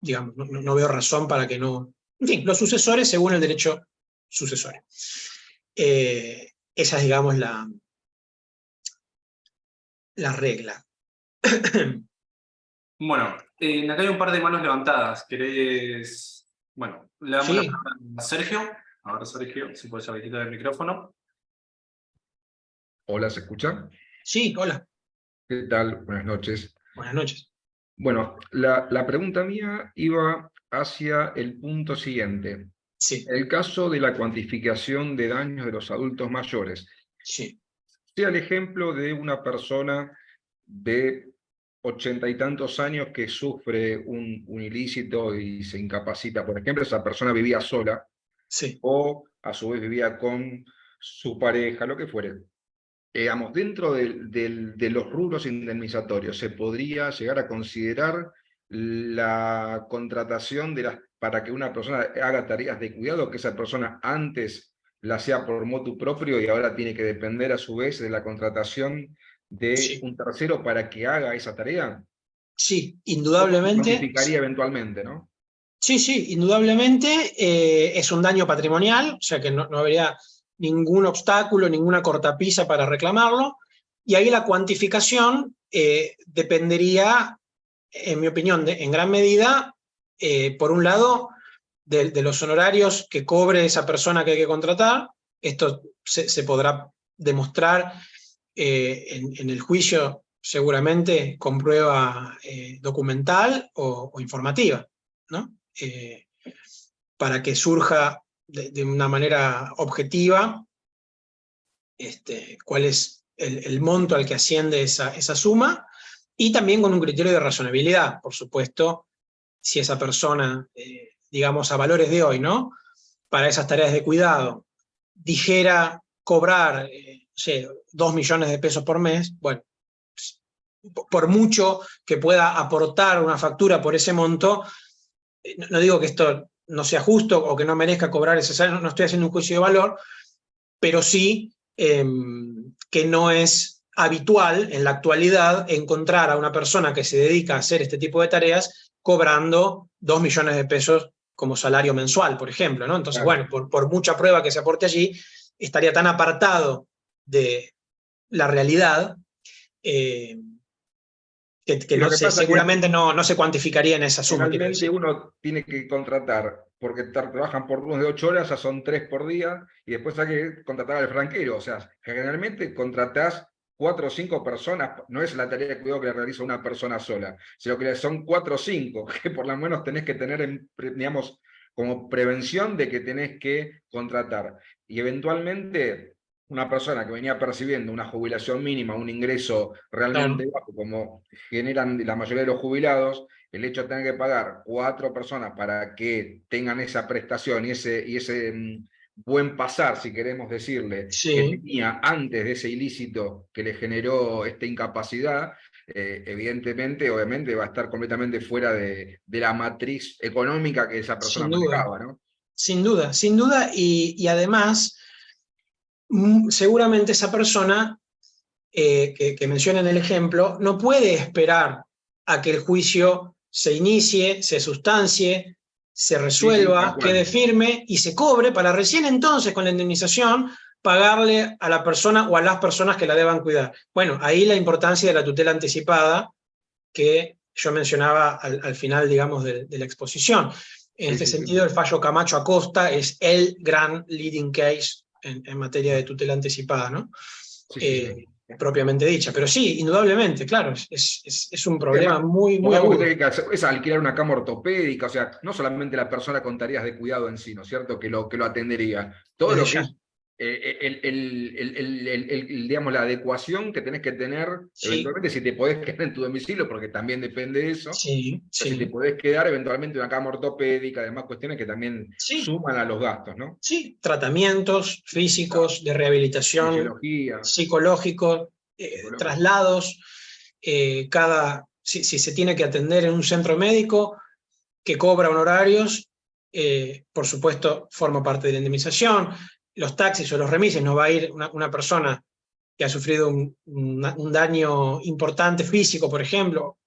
digamos, no veo razón para que no... En fin, los sucesores según el derecho sucesorio. Esa es, digamos, la regla.
Bueno, acá hay un par de manos levantadas. ¿Querés...? Bueno, le damos la
Sí,
palabra a Sergio. A ver, Sergio, si puedes habilitar el micrófono.
Hola, ¿se escucha?
sí, hola,
¿Qué tal? Buenas noches.
buenas noches.
Bueno, la pregunta mía iba hacia el punto siguiente.
Sí,
El caso de la cuantificación de daños de los adultos mayores.
sí,
Sea el ejemplo de una persona de 80 y tantos años que sufre un ilícito y se incapacita. Por ejemplo, esa persona vivía sola
Sí.
o a su vez vivía con su pareja, lo que fuere. Digamos, dentro de los rubros indemnizatorios, ¿se podría llegar a considerar la contratación para que una persona haga tareas de cuidado, que esa persona antes la hacía por motu propio y ahora tiene que depender a su vez de la contratación de
Sí,
un tercero para que haga esa tarea?
sí,
¿Cómo se
indudablemente.
cuantificaría eventualmente, no?
Sí, sí, indudablemente es un daño patrimonial, o sea que no habría ningún obstáculo, ninguna cortapisa para reclamarlo, y ahí la cuantificación dependería, en mi opinión, en gran medida, por un lado, de los honorarios que cobre esa persona que hay que contratar. Esto se podrá demostrar en el juicio, seguramente con prueba documental o informativa, ¿no? Para que surja de una manera objetiva cuál es el monto al que asciende esa suma, y también con un criterio de razonabilidad, por supuesto, si esa persona, digamos, a valores de hoy, ¿no? Para esas tareas de cuidado, dijera cobrar, no sé, 2 millones de pesos por mes, bueno, por mucho que pueda aportar una factura por ese monto, no digo que esto no sea justo o que no merezca cobrar ese salario, no estoy haciendo un juicio de valor, pero sí que no es habitual en la actualidad encontrar a una persona que se dedica a hacer este tipo de tareas cobrando 2 millones de pesos como salario mensual, por ejemplo, ¿no? Entonces,
Claro.
bueno, por mucha prueba que se aporte allí, estaría tan apartado de la realidad que
Y lo
no
que
sé,
pasa es que
seguramente no se cuantificaría en esa suma, quiero
generalmente
decir.
uno tiene que contratar, porque trabajan por turnos de 8 horas, ya son 3 por día, y después hay que contratar al franquero. O sea, generalmente contratás 4 o 5 personas, no es la tarea de cuidado que la realiza una persona sola, sino que son 4 o 5, que por lo menos tenés que tener, digamos, como prevención de que tenés que contratar. Y eventualmente una persona que venía percibiendo una jubilación mínima, un ingreso
Claro,
realmente bajo, como generan la mayoría de los jubilados, el hecho de tener que pagar 4 personas para que tengan esa prestación y ese buen pasar, si queremos decirle, que
sí,
tenía antes de ese ilícito que le generó esta incapacidad, evidentemente, obviamente, va a estar completamente fuera de la matriz económica que esa persona
sin duda,
manejaba, ¿no?
sin duda, y además, seguramente esa persona que menciona en el ejemplo no puede esperar a que el juicio se inicie, se sustancie, se
Sí, sí, tal
resuelva, quede
cual.
firme y se cobre para recién entonces con la indemnización pagarle a la persona o a las personas que la deban cuidar. Bueno, ahí la importancia de la tutela anticipada que yo mencionaba al final, digamos, de la exposición. En
Sí,
este
sí, sí.
sentido, el fallo Camacho Acosta es el gran leading case en materia de tutela anticipada, ¿no?
Sí, sí, sí.
Propiamente dicha. Pero sí, indudablemente, claro, es un
Y
problema
además,
muy, muy
pongamos que
agudo.
tenga que hacer, es alquilar una cama ortopédica, o sea, no solamente la persona con tareas de cuidado en sí, ¿no es cierto?, que lo atendería. Todo
Desde
lo que
ya.
es, digamos, la adecuación que tenés que tener,
Sí,
eventualmente, si te podés quedar en tu domicilio, porque también depende de eso,
sí,
o sea, si te
sí.
podés quedar, eventualmente una cama ortopédica, además cuestiones que también
Sí,
suman a los gastos, ¿no?
sí. Tratamientos
Claro.
físicos, de rehabilitación,
Fisiología,
psicológicos,
psicológica.
traslados, si se tiene que atender en un centro médico que cobra honorarios, por supuesto forma parte de la indemnización. Los taxis o los remises, no va a ir una persona que ha sufrido un daño importante físico, por ejemplo,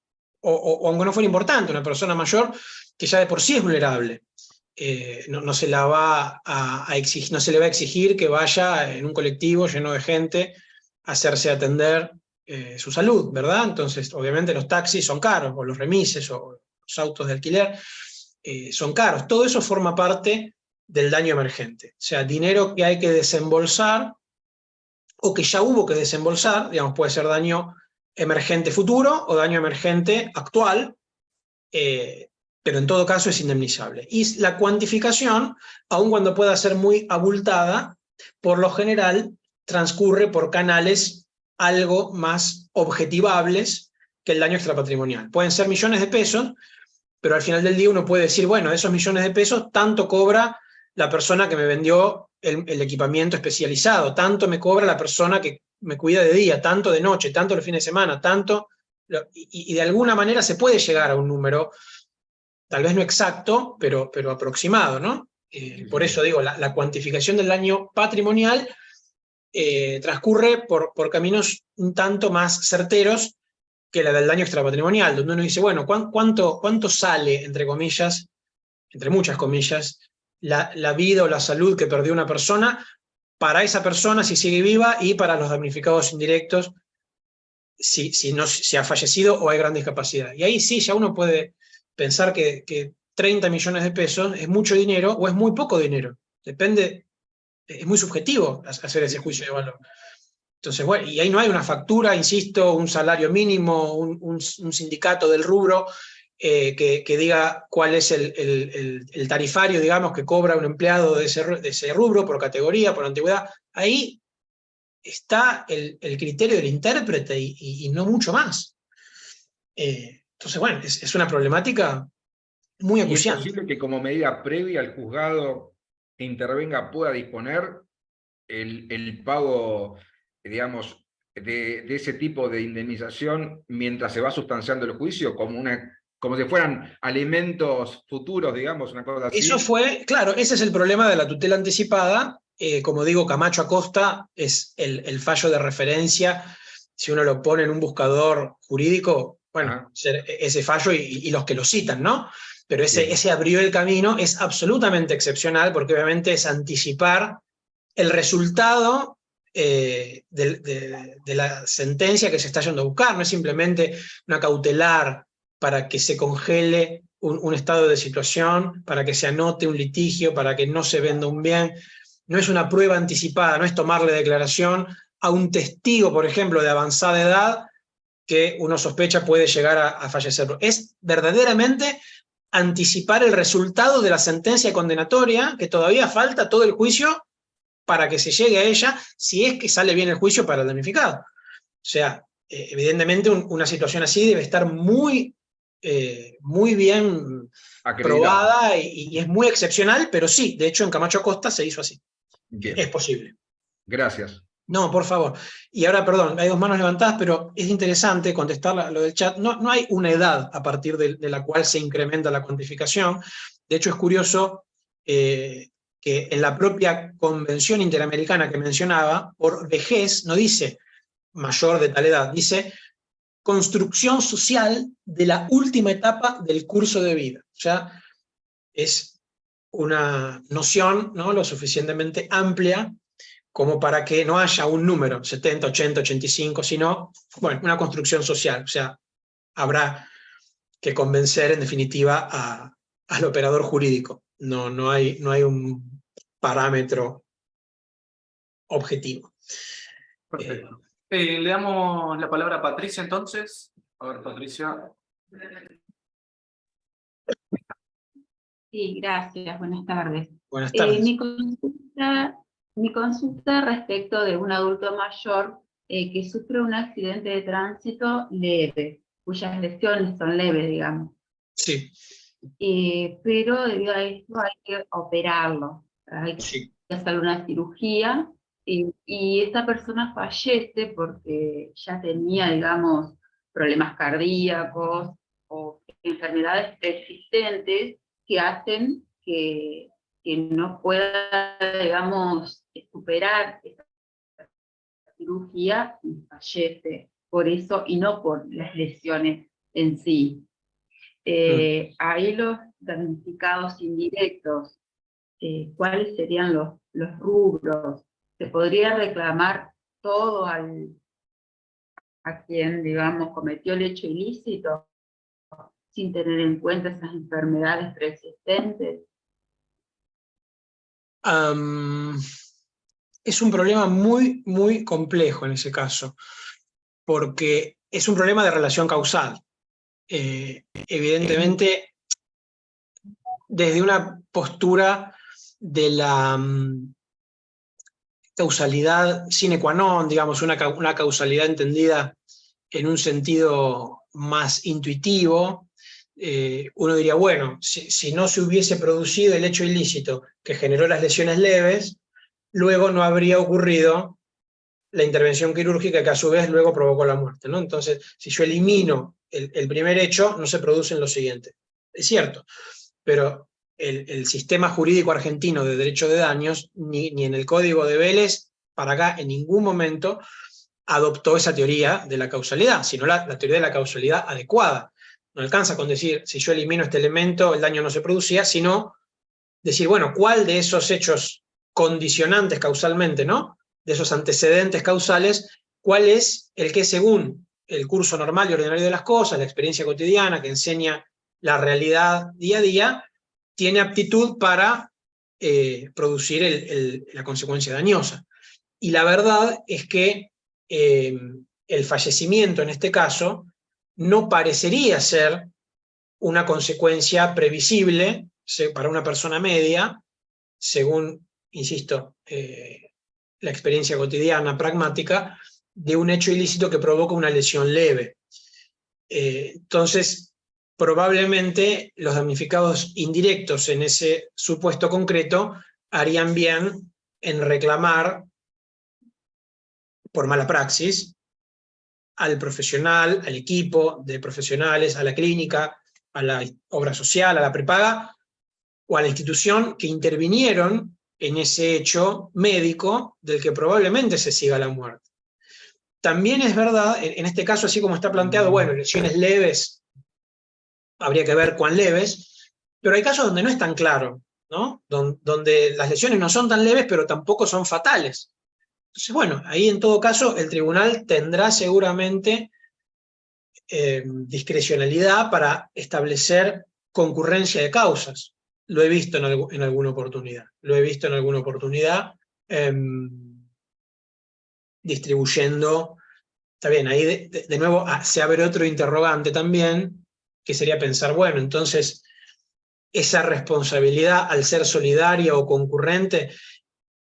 o aunque no fuera importante, una persona mayor que ya de por sí es vulnerable. No se la va a exigir, no se le va a exigir que vaya en un colectivo lleno de gente a hacerse atender su salud, ¿verdad? Entonces, obviamente los taxis son caros, o los remises, o los autos de alquiler son caros. Todo eso forma parte del daño emergente. O sea, dinero que hay que desembolsar o que ya hubo que desembolsar, digamos, puede ser daño emergente futuro o daño emergente actual, eh, pero en todo caso es indemnizable. Y la cuantificación, aun cuando pueda ser muy abultada, por lo general transcurre por canales algo más objetivables que el daño extrapatrimonial. Pueden ser millones de pesos, pero al final del día uno puede decir, bueno, de esos millones de pesos, tanto cobra la persona que me vendió el equipamiento especializado, tanto me cobra la persona que me cuida de día, tanto de noche, tanto los fines de semana, tanto... Y de alguna manera se puede llegar a un número, tal vez no exacto, pero aproximado, ¿no? Por eso digo, la cuantificación del daño patrimonial transcurre por caminos un tanto más certeros que la del daño extrapatrimonial, donde uno dice, bueno, ¿cuánto sale, entre comillas, entre muchas comillas, la vida o la salud que perdió una persona para esa persona si sigue viva y para los damnificados indirectos si ha fallecido o hay gran discapacidad? Y ahí sí, ya uno puede pensar que 30 millones de pesos es mucho dinero o es muy poco dinero. Depende, es muy subjetivo hacer ese juicio de valor. Entonces, bueno, y ahí no hay una factura, insisto, un salario mínimo, un sindicato del rubro que diga cuál es el tarifario, digamos, que cobra un empleado de ese rubro por categoría, por antigüedad. Ahí está el criterio del intérprete y no mucho más. Entonces, bueno, es una problemática muy
¿Y es
acuciante.
posible que como medida previa el juzgado que intervenga pueda disponer el pago, digamos, de ese tipo de indemnización mientras se va sustanciando el juicio, como si fueran alimentos futuros, digamos, una cosa así?
Eso fue, claro, ese es el problema de la tutela anticipada. Como digo, Camacho Acosta es el fallo de referencia. Si uno lo pone en un buscador jurídico, bueno, ese fallo y los que lo citan, ¿no? Pero ese abrió el camino, es absolutamente excepcional porque obviamente es anticipar el resultado de la sentencia que se está yendo a buscar. No es simplemente una cautelar para que se congele un estado de situación, para que se anote un litigio, para que no se venda un bien. No es una prueba anticipada, no es tomarle declaración a un testigo, por ejemplo, de avanzada edad, que uno sospecha puede llegar a fallecer. Es verdaderamente anticipar el resultado de la sentencia condenatoria, que todavía falta todo el juicio para que se llegue a ella, si es que sale bien el juicio para el damnificado. O sea, evidentemente una situación así debe estar muy bien probada y es muy excepcional, pero sí, de hecho en Camacho Acosta se hizo así.
Bien.
Es posible.
Gracias.
No, por favor. Y ahora, perdón, hay dos manos levantadas, pero es interesante contestar lo del chat. No hay una edad a partir de la cual se incrementa la cuantificación. De hecho, es curioso que en la propia Convención Interamericana que mencionaba, por vejez, no dice mayor de tal edad, dice construcción social de la última etapa del curso de vida. O sea, es una noción, ¿no?, lo suficientemente amplia como para que no haya un número, 70, 80, 85, sino, bueno, una construcción social. O sea, habrá que convencer en definitiva al operador jurídico. No hay un parámetro objetivo.
Perfecto. Le damos la palabra a Patricia entonces. A ver, Patricia.
Sí, gracias. Buenas tardes.
Buenas tardes.
Mi consulta respecto de un adulto mayor que sufre un accidente de tránsito leve, cuyas lesiones son leves, digamos.
Sí.
Pero debido a esto hay que operarlo. Hay que hacer una cirugía y esta persona fallece porque ya tenía, digamos, problemas cardíacos o enfermedades preexistentes que hacen que no pueda, digamos, superar esta cirugía y fallece por eso y no por las lesiones en sí. Ahí los damnificados indirectos, ¿cuáles serían los rubros? ¿Se podría reclamar todo a quien, digamos, cometió el hecho ilícito sin tener en cuenta esas enfermedades preexistentes?
Es un problema muy, muy complejo en ese caso, porque es un problema de relación causal. Evidentemente, desde una postura de la causalidad sine qua non, digamos, una causalidad entendida en un sentido más intuitivo, uno diría, bueno, si no se hubiese producido el hecho ilícito que generó las lesiones leves, luego no habría ocurrido la intervención quirúrgica que a su vez luego provocó la muerte, ¿no? Entonces, si yo elimino el primer hecho, no se producen los siguientes. Es cierto, pero el sistema jurídico argentino de derecho de daños, ni en el Código de Vélez, para acá, en ningún momento adoptó esa teoría de la causalidad, sino la teoría de la causalidad adecuada. No alcanza con decir, si yo elimino este elemento, el daño no se producía, sino decir, bueno, ¿cuál de esos hechos condicionantes causalmente, ¿no? De esos antecedentes causales, cuál es el que según el curso normal y ordinario de las cosas, la experiencia cotidiana que enseña la realidad día a día, tiene aptitud para producir la consecuencia dañosa. Y la verdad es que el fallecimiento en este caso no parecería ser una consecuencia previsible para una persona media, según, insisto, la experiencia cotidiana, pragmática, de un hecho ilícito que provoca una lesión leve. Entonces, probablemente los damnificados indirectos en ese supuesto concreto harían bien en reclamar por mala praxis al profesional, al equipo de profesionales, a la clínica, a la obra social, a la prepaga, o a la institución que intervinieron en ese hecho médico del que probablemente se siga la muerte. También es verdad, en este caso, así como está planteado, bueno, lesiones leves, habría que ver cuán leves, pero hay casos donde no es tan claro, ¿no? Donde las lesiones no son tan leves, pero tampoco son fatales. Entonces, bueno, ahí en todo caso el tribunal tendrá seguramente discrecionalidad para establecer concurrencia de causas. Lo he visto en alguna oportunidad. Lo he visto en alguna oportunidad distribuyendo. Está bien, ahí de nuevo se abre otro interrogante también, que sería pensar, bueno, entonces esa responsabilidad al ser solidaria o concurrente,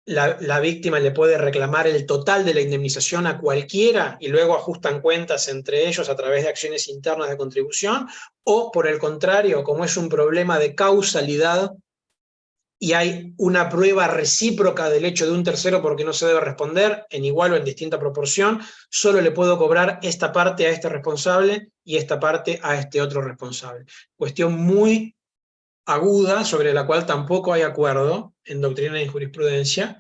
la víctima le puede reclamar el total de la indemnización a cualquiera y luego ajustan cuentas entre ellos a través de acciones internas de contribución, o por el contrario, como es un problema de causalidad y hay una prueba recíproca del hecho de un tercero porque no se debe responder en igual o en distinta proporción, solo le puedo cobrar esta parte a este responsable y esta parte a este otro responsable. Cuestión muy aguda sobre la cual tampoco hay acuerdo en doctrina y jurisprudencia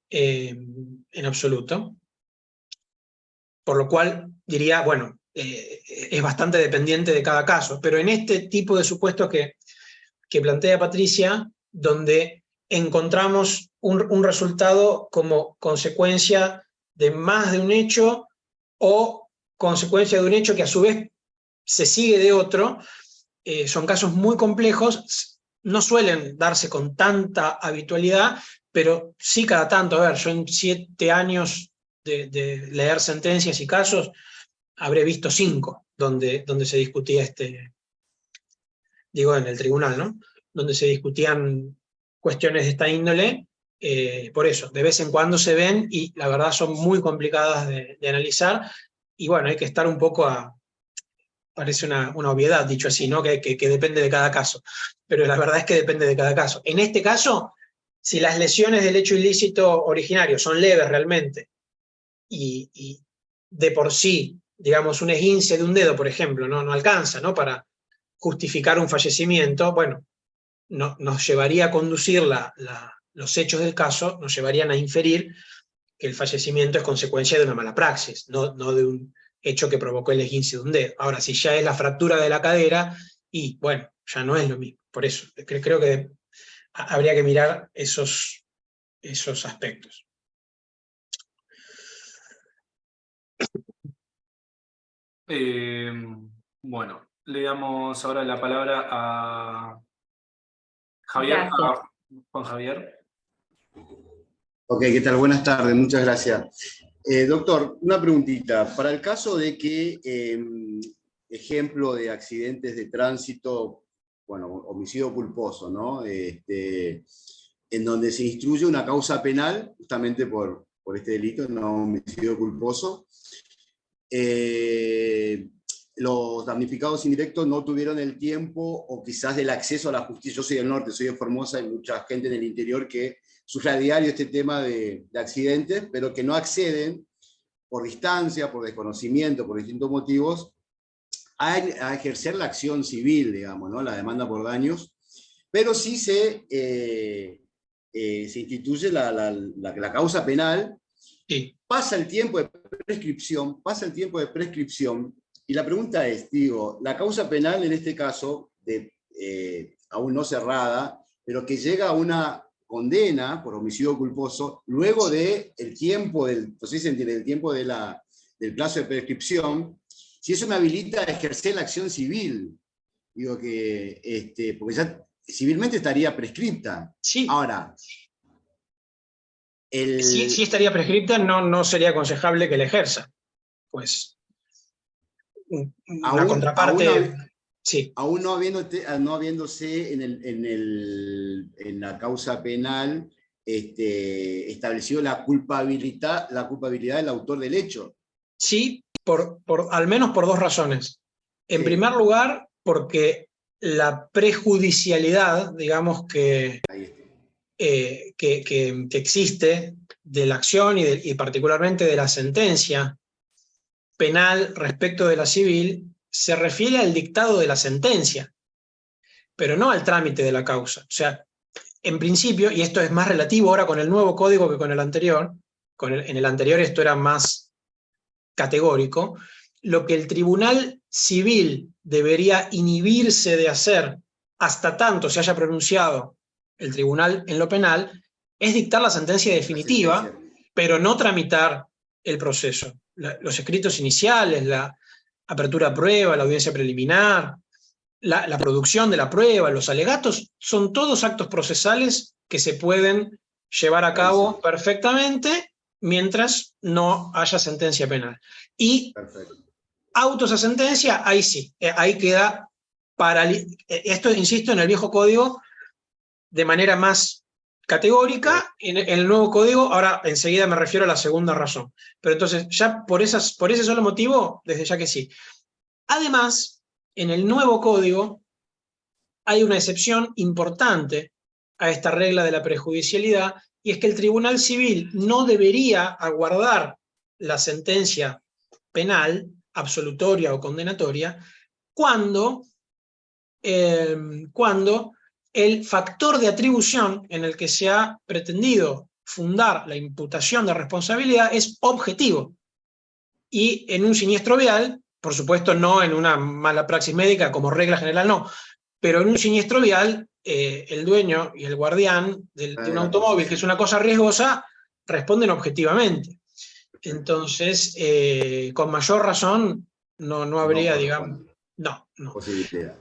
en absoluto. Por lo cual diría, bueno, es bastante dependiente de cada caso, pero en este tipo de supuestos que plantea Patricia, donde encontramos un resultado como consecuencia de más de un hecho o consecuencia de un hecho que a su vez se sigue de otro, son casos muy complejos, no suelen darse con tanta habitualidad, pero sí cada tanto. A ver, yo en 7 años de leer sentencias y casos, habré visto 5 donde se discutía digo en el tribunal, ¿no? Donde se discutían cuestiones de esta índole, por eso, de vez en cuando se ven y la verdad son muy complicadas de analizar, y bueno, hay que estar un poco parece una obviedad, dicho así, ¿no? Que depende de cada caso, pero la verdad es que depende de cada caso. En este caso, si las lesiones del hecho ilícito originario son leves realmente, y de por sí, digamos, un esguince de un dedo, por ejemplo, no alcanza, ¿no? Para justificar un fallecimiento, bueno, nos llevaría a conducir los hechos del caso, nos llevarían a inferir que el fallecimiento es consecuencia de una mala praxis, no de un hecho que provocó el esguince de un dedo. Ahora, si ya es la fractura de la cadera, y bueno, ya no es lo mismo. Por eso, creo que habría que mirar esos aspectos.
Bueno, le damos ahora la palabra a Javier, a Juan Javier.
Ok, ¿qué tal? Buenas tardes, muchas gracias. Doctor, una preguntita. Para el caso de que, ejemplo de accidentes de tránsito, bueno, homicidio culposo, ¿no? En donde se instruye una causa penal, justamente por este delito, no homicidio culposo. los damnificados indirectos no tuvieron el tiempo o quizás del acceso a la justicia. Yo soy del norte, soy de Formosa, hay mucha gente en el interior que sufre a diario este tema de accidentes, pero que no acceden por distancia, por desconocimiento, por distintos motivos, a ejercer la acción civil, digamos, ¿no? La demanda por daños, pero sí se instituye la causa penal,
Sí.
pasa el tiempo de prescripción, y la pregunta es, digo, la causa penal en este caso, aún no cerrada, pero que llega a una condena por homicidio culposo, luego del tiempo, no sé si se entiende, del tiempo del plazo de prescripción, si eso me habilita a ejercer la acción civil, digo que, porque ya civilmente estaría prescripta.
Sí.
Ahora,
si estaría prescripta, no sería aconsejable que la ejerza. Pues una contraparte... Sí.
Aún no habiéndose en la causa penal establecido la culpabilidad del autor del hecho.
Sí, al menos por dos razones. En primer lugar, porque la prejudicialidad, digamos, que existe de la acción y particularmente de la sentencia penal respecto de la civil, se refiere al dictado de la sentencia, pero no al trámite de la causa. O sea, en principio, y esto es más relativo ahora con el nuevo código que con el anterior, en el anterior esto era más categórico, lo que el tribunal civil debería inhibirse de hacer hasta tanto se haya pronunciado el tribunal en lo penal, es dictar la sentencia definitiva, pero no tramitar el proceso. Los escritos iniciales, la apertura a prueba, la audiencia preliminar, la producción de la prueba, los alegatos, son todos actos procesales que se pueden llevar a cabo perfectamente mientras no haya sentencia penal. Y autos a sentencia, ahí sí, ahí queda esto, insisto, en el viejo código de manera más categórica, en el nuevo código, ahora enseguida me refiero a la segunda razón. Pero entonces, ya por ese solo motivo, desde ya que sí. Además, en el nuevo código hay una excepción importante a esta regla de la prejudicialidad, y es que el tribunal civil no debería aguardar la sentencia penal, absolutoria o condenatoria, cuando el factor de atribución en el que se ha pretendido fundar la imputación de responsabilidad es objetivo. Y en un siniestro vial, por supuesto no en una mala praxis médica como regla general no, pero en un siniestro vial, el dueño y el guardián de un automóvil, que es una cosa riesgosa, responden objetivamente. Entonces, con mayor razón, no habría, digamos... No.
Posibilidad.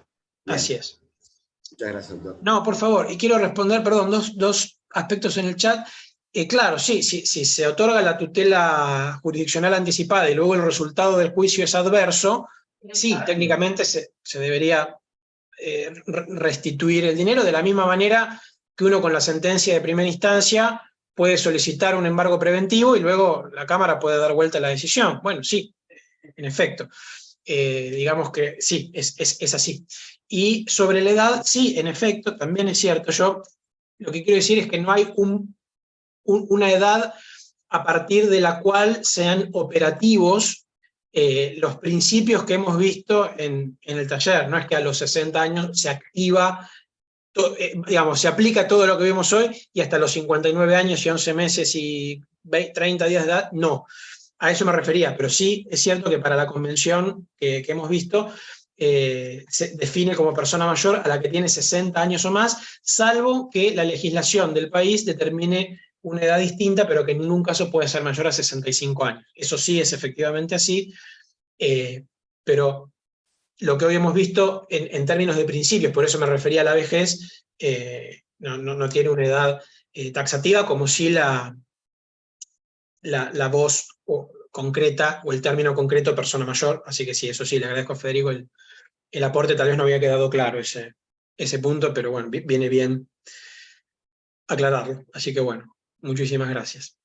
Así es.
Muchas gracias, doctor.
No, por favor, y quiero responder, perdón, dos aspectos en el chat. Claro, sí, si se otorga la tutela jurisdiccional anticipada y luego el resultado del juicio es adverso, sí, técnicamente se debería restituir el dinero, de la misma manera que uno con la sentencia de primera instancia puede solicitar un embargo preventivo y luego la Cámara puede dar vuelta a la decisión. Bueno, sí, en efecto. Digamos que sí, es así. Y sobre la edad, sí, en efecto, también es cierto. Yo lo que quiero decir es que no hay una edad a partir de la cual sean operativos los principios que hemos visto en el taller. No es que a los 60 años se activa, digamos, se aplica todo lo que vimos hoy y hasta los 59 años y 11 meses y 30 días de edad, no. A eso me refería, pero sí es cierto que para la convención que hemos visto, se define como persona mayor a la que tiene 60 años o más, salvo que la legislación del país determine una edad distinta, pero que en ningún caso puede ser mayor a 65 años. Eso sí es efectivamente así, pero lo que hoy hemos visto en términos de principios, por eso me refería a la vejez, no tiene una edad taxativa, como si la voz concreta o el término concreto persona mayor. Así que sí, eso sí, le agradezco a Federico el aporte. Tal vez no había quedado claro ese punto, pero bueno, viene bien aclararlo. Así que bueno, muchísimas gracias.